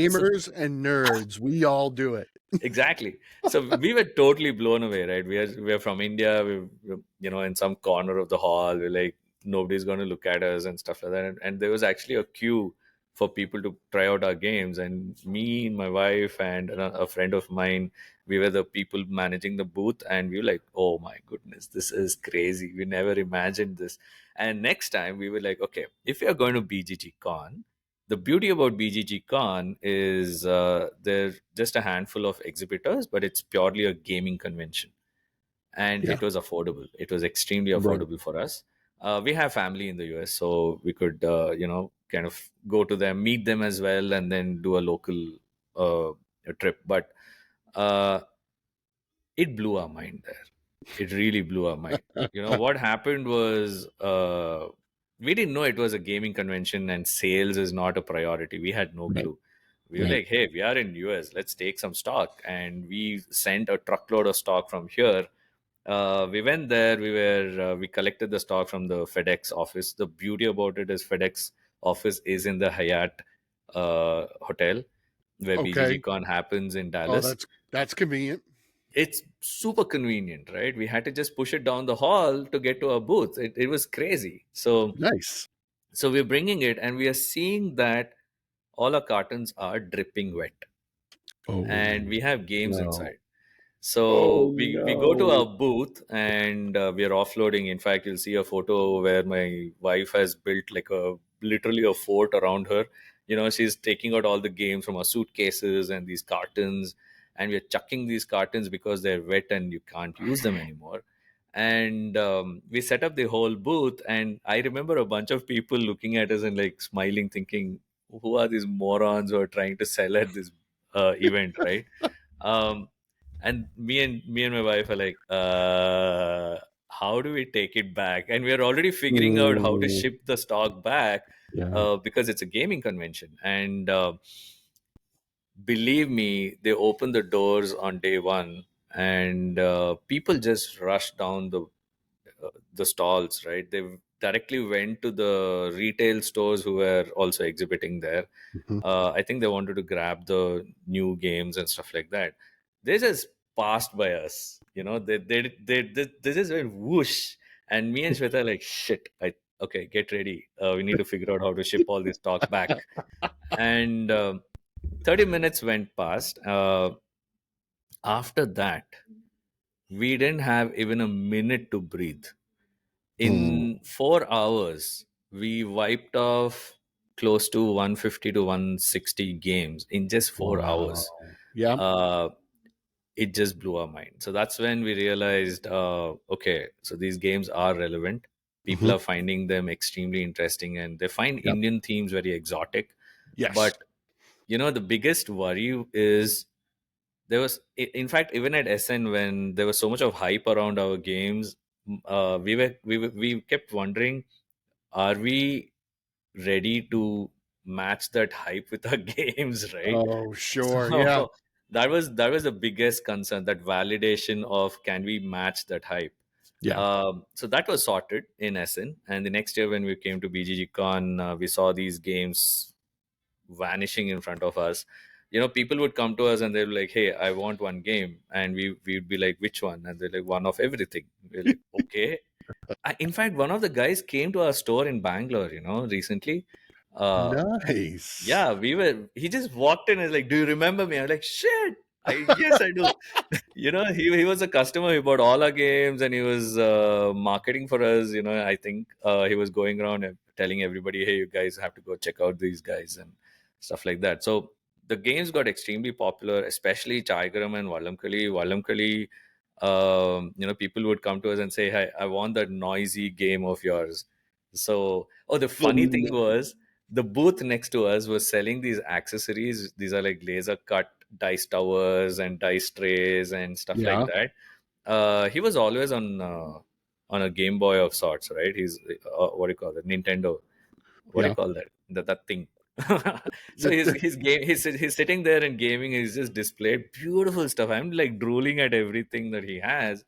so Gamers and nerds, we all do it. exactly. So we were totally blown away, right? We are from India. We're in some corner of the hall. We're like, nobody's going to look at us and stuff like that. And there was actually a queue for people to try out our games. And me, my wife, and a friend of mine, we were the people managing the booth. And we were like, oh my goodness, this is crazy. We never imagined this. And next time we were like, okay, if you're going to BGG Con, the beauty about BGG Con is there's just a handful of exhibitors, but it's purely a gaming convention, and Yeah, it was affordable. It was extremely right. affordable for us. We have family in the US, so we could kind of go to them, meet them as well, and then do a local uh, trip. But uh, it blew our mind there. It really blew our mind. What happened was we didn't know it was a gaming convention and sales is not a priority. We had no Right, clue. We were right. like, hey, we are in US, let's take some stock. And we sent a truckload of stock from here. We went there. We collected the stock from the FedEx office. The beauty about it is FedEx office is in the Hyatt hotel where BGG Okay. Con happens in Oh, Dallas. that's convenient. It's super convenient, right? We had to just push it down the hall to get to our booth. It was crazy. Nice. So we're bringing it, and we are seeing that all our cartons are dripping wet, and Oh we have games no. inside. So Oh we go to no. our booth, and we are offloading. In fact, you'll see a photo where my wife has built like a literally a fort around her. She's taking out all the games from her suitcases and these cartons, and we're chucking these cartons because they're wet and you can't use them anymore. And we set up the whole booth, and I remember a bunch of people looking at us and like smiling, thinking, who are these morons who are trying to sell at this event, right? um, and me and my wife are like, how do we take it back? And we are already figuring out how to Mm, ship the stock back, yeah. because it's a gaming convention. And believe me, they opened the doors on day one, and people just rushed down the stalls, right? They directly went to the retail stores who were also exhibiting there. Mhm. I think they wanted to grab the new games and stuff like that. They just passed by us, they just went whoosh. And me and Shweta are like, shit, okay, get ready. We need to figure out how to ship all this stock back. And 30 minutes went past. After that, we didn't have even a minute to breathe. Mm. In 4 hours, we wiped off close to 150 to 160 games in just 4 hours. Wow. Yeah. Uh, it just blew our mind. So that's when we realized, okay, so these games are relevant. People Hmm. are finding them extremely interesting, and they find Yep. Indian themes very exotic. Yes. But the biggest worry is, there was, in fact, even at SN, when there was so much of hype around our games, we kept wondering, are we ready to match that hype with our games, right? Oh, sure. Yeah. So that was the biggest concern, that validation of, can we match that hype. Yeah. So that was sorted in SN, and the next year when we came to BGG Con, we saw these games vanishing in front of us. People would come to us and they'll be like, hey, I want one game, and we'd be like, which one? And they're like, one of everything. We're like, okay. In fact, one of the guys came to our store in Bangalore, recently. uh Nice. yeah, he just walked in and was like, do you remember me? I'm like, shit, yes, I do. He was a customer. He bought all our games, and he was marketing for us. I think he was going around and telling everybody, hey, you guys have to go check out these guys and stuff like that. So the games got extremely popular, especially Chaigaram and Vallamkali. Vallamkali, people would come to us and say, hey, I want that noisy game of yours. So, the funny thing The- was, the booth next to us was selling these accessories. These are like laser cut dice towers and dice trays and stuff like Yeah. that. He was always on a Game Boy of sorts, right? He's what do you call it? Nintendo. What do you Yeah. call that? That thing. So The- he's sitting there and gaming. He's just displayed beautiful stuff. I'm like drooling at everything that he has.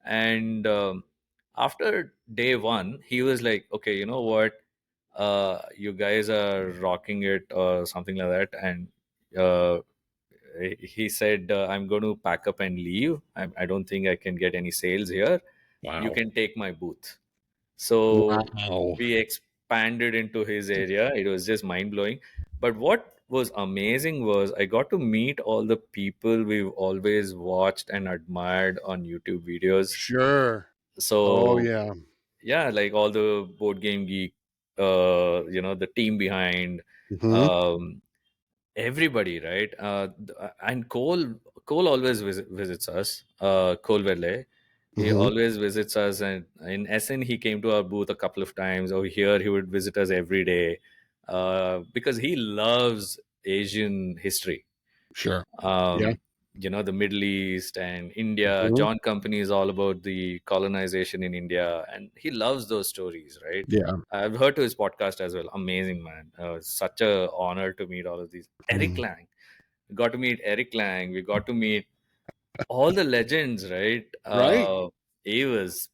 And after day one, he was like, okay, you know what? You guys are rocking it or something like that. And uh, he said, I'm going to pack up and leave. I don't think I can get any sales here. You wow. can take my booth. So Wow. we expanded into his area. It was just mind blowing. But what was amazing was, I got to meet all the people we've always watched and admired on YouTube videos. Sure. Oh, So yeah. yeah, like all the Board Game Geek, the team behind, Hmm. um, everybody, right? And Cole always visits us. Cole Vele, he Hmm. always visits us, and in SN he came to our booth a couple of times. Over here, he would visit us every day, because he loves Asian history. Sure. Yeah. um, the Middle East and India. Hmm. John Company is all about the colonization in India, and he loves those stories, right? Yeah. I've heard to his podcast as well. Amazing man. Such a honor to meet all of these. Eric Mm. Lang. We got to meet Eric Lang. We got to meet all the legends, right? Right. Evers,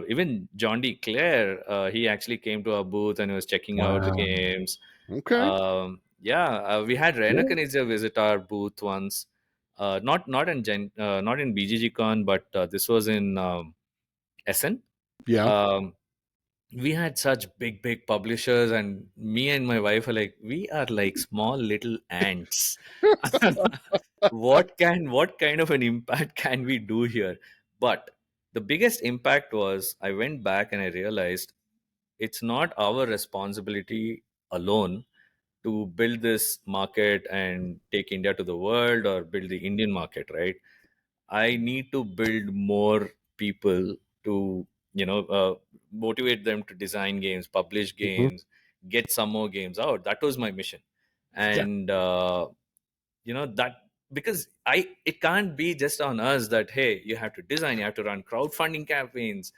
even John D. Clare, he actually came to our booth and he was checking out the Wow. games. Okay. Yeah, we had Rena Yeah. Kanizia visit our booth once. Not in BGG Con, but this was in SN. Yeah. Um, we had such big publishers, and me and my wife are like, we are like small little ants. What kind of an impact can we do here? But the biggest impact was, I went back and I realized, it's not our responsibility alone to build this market and take India to the world, or build the Indian market, right? I need to build more people to, motivate them to design games, publish Mhm. games, get some more games out. That was my mission. Yeah, And that, because it can't be just on us that, hey, you have to design, you have to run crowdfunding campaigns,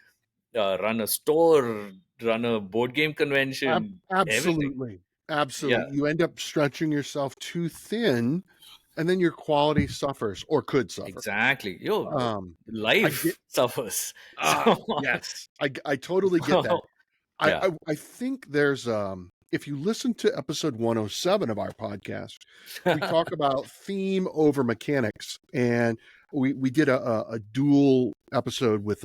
run a store, run a board game convention, everything. absolutely. Yeah, Absolutely. You end up stretching yourself too thin, and then your quality suffers or could suffer. exactly. I get Life suffers. yes. I totally get that. I Yeah. I I think there's, if you listen to episode 107 of our podcast, we talk about theme over mechanics, and we did a dual episode with,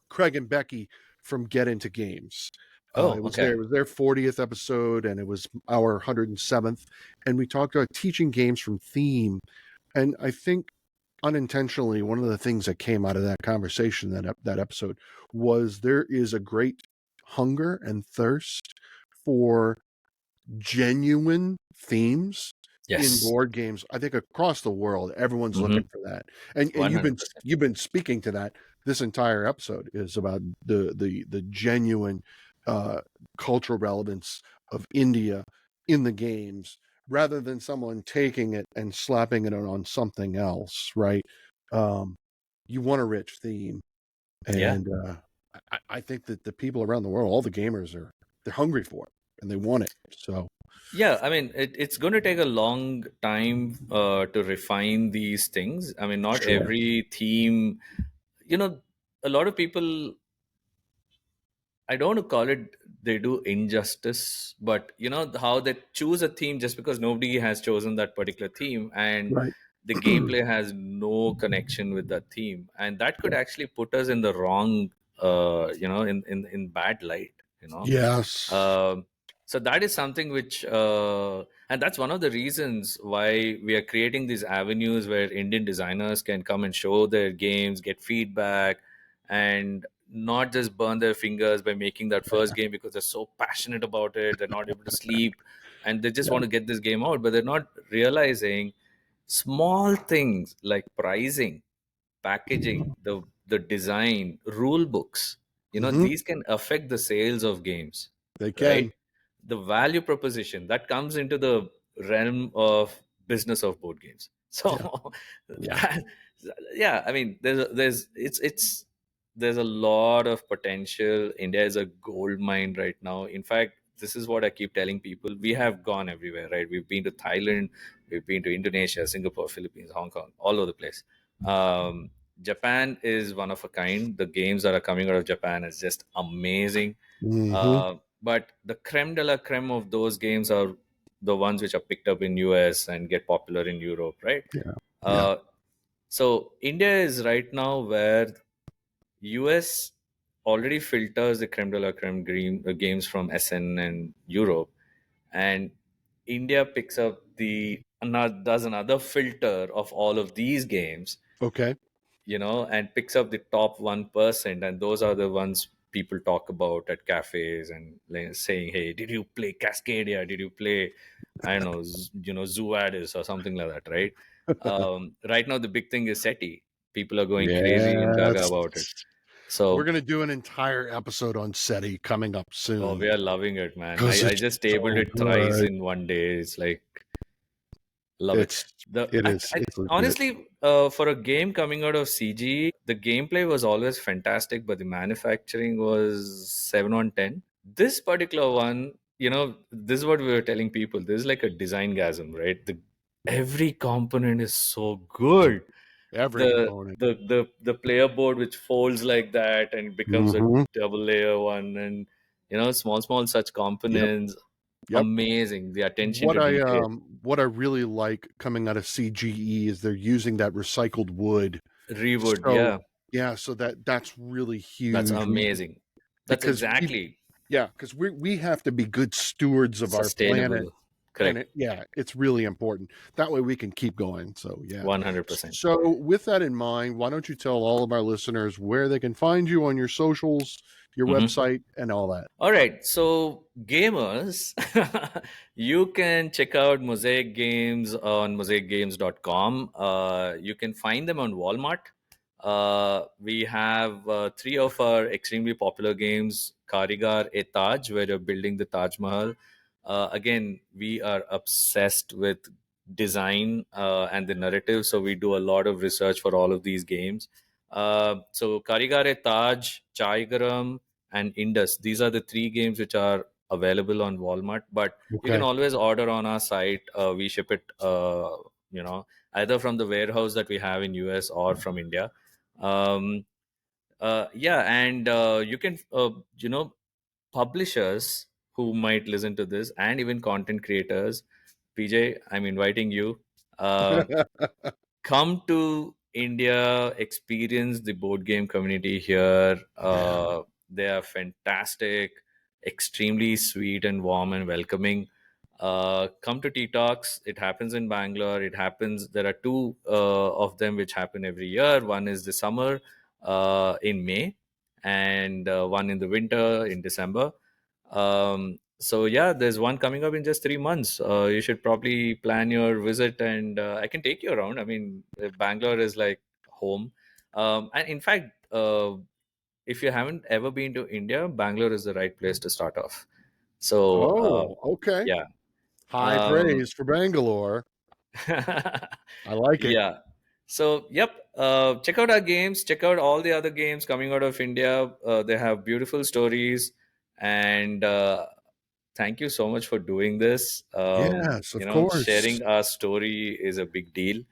Craig and Becky from Get Into Games. Oh, okay. It was their 40th episode, and it was our 107th, and we talked about teaching games from theme. And I think unintentionally, one of the things that came out of that conversation, that episode, was there is a great hunger and thirst for genuine themes in Yes. board games. I think across the world, everyone's Mm-hmm. looking for that. And 100%. you've been speaking to that. This entire episode is about the genuine uh, cultural relevance of India in the games, rather than someone taking it and slapping it on something else. Right? Um, you want a rich theme, Yeah. and I think that the people around the world, all the gamers, they're hungry for it and they want it. So. Yeah, I mean, it's going to take a long time to refine these things. I mean, not Sure. every theme, you know, a lot of people, I don't want to call it they do injustice, but how they choose a theme just because nobody has chosen that particular theme, and Right. the gameplay has no connection with that theme, and that could Yeah. actually put us in the wrong, in bad light. Yes. Um, so that is something which, and that's one of the reasons why we are creating these avenues where Indian designers can come and show their games, get feedback, and not just burn their fingers by making that first game because they're so passionate about it. They're not able to sleep and they just Yeah. want to get this game out, but they're not realizing small things like pricing, packaging, the design, rule books. Hmm. These can affect the sales of games, They right? can. The value proposition that comes into the realm of business of board games. Yeah. So, Yeah. that, yeah, I mean, there's a lot of potential. India is a gold mine right now. In fact, this is what I keep telling people. We have gone everywhere, right? We've been to Thailand, we've been to Indonesia, Singapore, Philippines, Hong Kong, all over the place. Um, Japan is one of a kind. The games that are coming out of Japan is just amazing. Hmm. But the creme de la creme of those games are the ones which are picked up in US and get popular in Europe, right? Yeah. Yeah. Uh, so India is right now where US already filters the creme de la creme games from SN and Europe, and India picks up does another filter of all of these games, Okay. and picks up the top 1%. And those are the ones people talk about at cafes and like, saying, hey, did you play Cascadia? Did you play, I don't know, Zoo Addis or something like that, right? Right now, the big thing is SETI. People are going crazy and gaga Yes. about it. We're So, gonna do an entire episode on SETI coming up oh, soon we are loving it, man. because I it's just tabled so it thrice good. in one day. It's like, love it. It's The it is. It's legit. honestly, for a game coming out of CG, the gameplay was always fantastic, but the manufacturing was 7 on 10. This particular one, this is what we were telling people. This is like a design gasm, right? Every component is so good. Every The component. player board which folds like that and becomes a Hmm. double layer one, and small such Yep. components, Yep. amazing. The attention to detail. What I really like coming out of CGE is they're using that recycled wood. Rewood, So yeah, yeah, so that's really that's huge. amazing. That's Because we exactly Yeah, because we have to be good stewards of our planet, sustainable. and Correct. it's really important. That way we can keep going. So yeah. 100%. So with that in mind, why don't you tell all of our listeners where they can find you on your socials, your Hmm. website, and all that? All right. So, gamers, you can check out Mosaic Games on mosaicgames.com. You can find them on Walmart. We have three of our extremely popular games: Karigar e Taj, where you're building the Taj Mahal. Again, we are obsessed with design and the narrative, so we do a lot of research for all of these games. So Karigar e Taj, Chai Garam, and Indus. These are the three games which are available on Walmart, but you can Okay. always order on our site. We ship it, you know, either from the warehouse that we have in US or from India. Um, yeah, and you can, publishers who might listen to this, and even content creators. PJ, I'm inviting you. Uh, Come to India, experience the board game community here. Yeah. They are fantastic, extremely sweet and warm and welcoming. Come to Tea Talks. It happens in Bangalore. It happens. There are two of them which happen every year. One is the summer in May, and one in the winter in December. So yeah, there's one coming up in just 3 months. You should probably plan your visit, and I can take you around. I mean, Bangalore is like home. And in fact, if you haven't ever been to India, Bangalore is the right place to start off. So Oh, okay. yeah. High Um, praise for Bangalore. I like it. yeah. So, yep. Check out our games. Check out all the other games coming out of India. They have beautiful stories, and thank you so much for doing this. Yes, of Sharing course. our story is a big deal,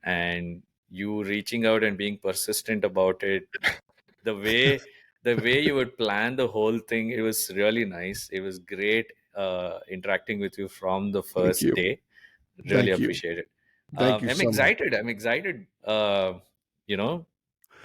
and you reaching out and being persistent about it. The way the way you would plan the whole thing, it was really nice. It was great interacting with you from the Thank first you. day. Really Thank you. appreciate it. Thank you I'm so much. excited. I'm excited. You know,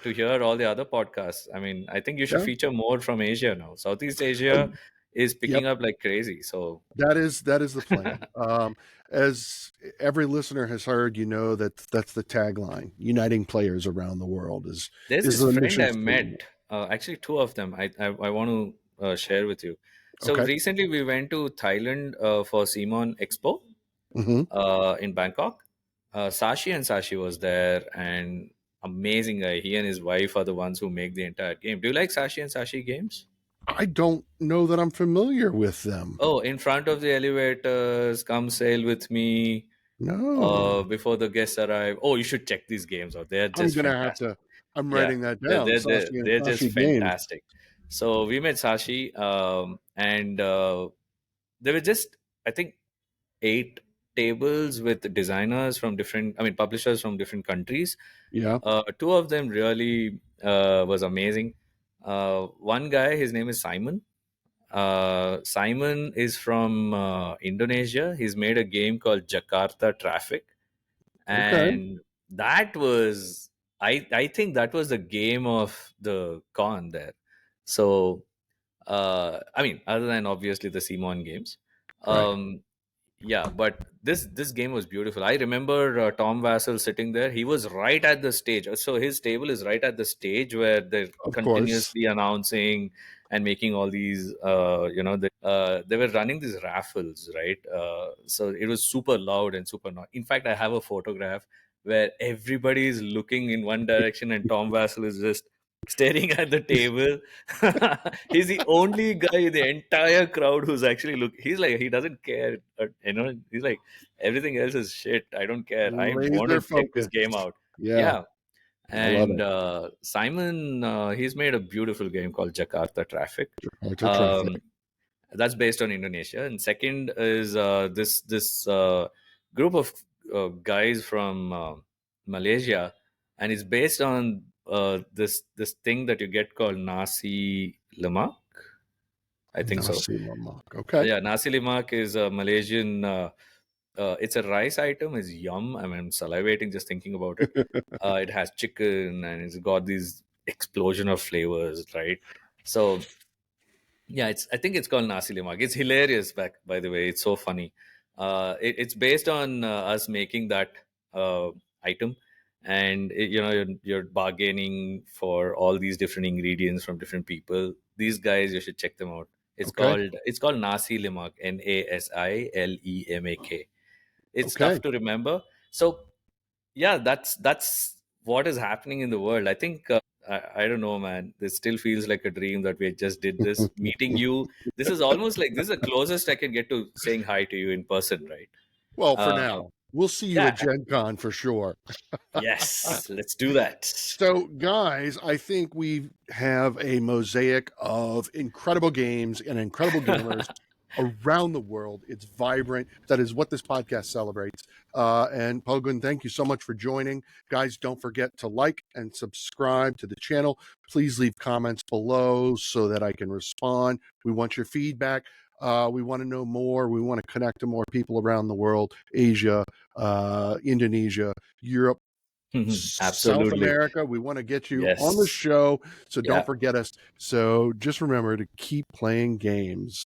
to hear all the other podcasts. I mean, I think you should Yeah. feature more from Asia now. Southeast Asia is Yep. picking up like crazy. So That is the plan. As every listener has heard, you know that that's the tagline. Uniting players around the world there's is this the friend mission I statement. met. Actually, two of them. I want to share with you. So Okay. recently we went to Thailand for Simon Expo Hmm. in Bangkok. Sashi and Sashi was there, and amazing guy. He and his wife are the ones who make the entire game. Do you like Sashi and Sashi games? I don't know that I'm familiar with them. Oh, in front of the elevators, come sail with me. No. Before the guests arrive. Oh, you should check these games out. They're I'm just gonna have fantastic. to. I'm Yeah, writing that they're down. they're they're, Sashi and they're just Sashi games. fantastic. So we met Sashi, and there were just, I think, 8 tables with designers from different, I mean, publishers from different countries. Yeah. Two of them really was amazing. One guy, his name is Simon. Simon is from Indonesia. He's made a game called Jakarta Traffic, Okay. and that was, I think that was the game of the con there. So I mean, other than obviously the Simon games, Right. um, yeah, but this game was beautiful. I remember Tom Vassell sitting there. He was right at the stage. So his table is right at the stage where they're Of course. continuously announcing and making all these. They were running these raffles, right? So it was super loud and super noisy. In fact, I have a photograph where everybody is looking in one direction and Tom Vassell is just staring at the table. He's the only guy in the entire crowd who's actually look. He's like, he doesn't care. He's like, everything else is shit. I don't care. I want Laser to check this focus. game out. Yeah. Yeah. I love And it. Simon, he's made a beautiful game called Jakarta Traffic. Jakarta traffic. Um, that's based on Indonesia. And second is this group of guys from Malaysia, and it's based on this thing that you get called nasi lemak. I think so. Nasi lemak. Okay. Yeah, nasi lemak is a Malaysian. It's a rice item. It's yum. I mean, I'm salivating just thinking about it. It has chicken and it's got these explosion of flavors, right? So yeah, I think it's called Nasi Lemak. It's hilarious. By the way, it's so funny. It's based on us making that item, and you're bargaining for all these different ingredients from different people. These guys, you should check them out. Okay. It's called Nasi Lemak. Nasilemak. It's Okay. tough to remember. So yeah, that's what is happening in the world. I think I don't know, man. This still feels like a dream that we just did this. Meeting you, this is almost like this is the closest I can get to saying hi to you in person, right? Well, for Uh, now, we'll see you yeah. at Gen Con for sure. Yes. Let's do that. So, guys, I think we have a mosaic of incredible games and incredible gamers around the world. It's vibrant. That is what this podcast celebrates. And Phalgun, thank you so much for joining. Guys, don't forget to like and subscribe to the channel. Please leave comments below so that I can respond. We want your feedback. We want to know more. We want to connect to more people around the world, Asia, Indonesia, Europe, South Absolutely. America. We want to get you on the Yes. show, so don't Yeah. forget us. So just remember to keep playing games.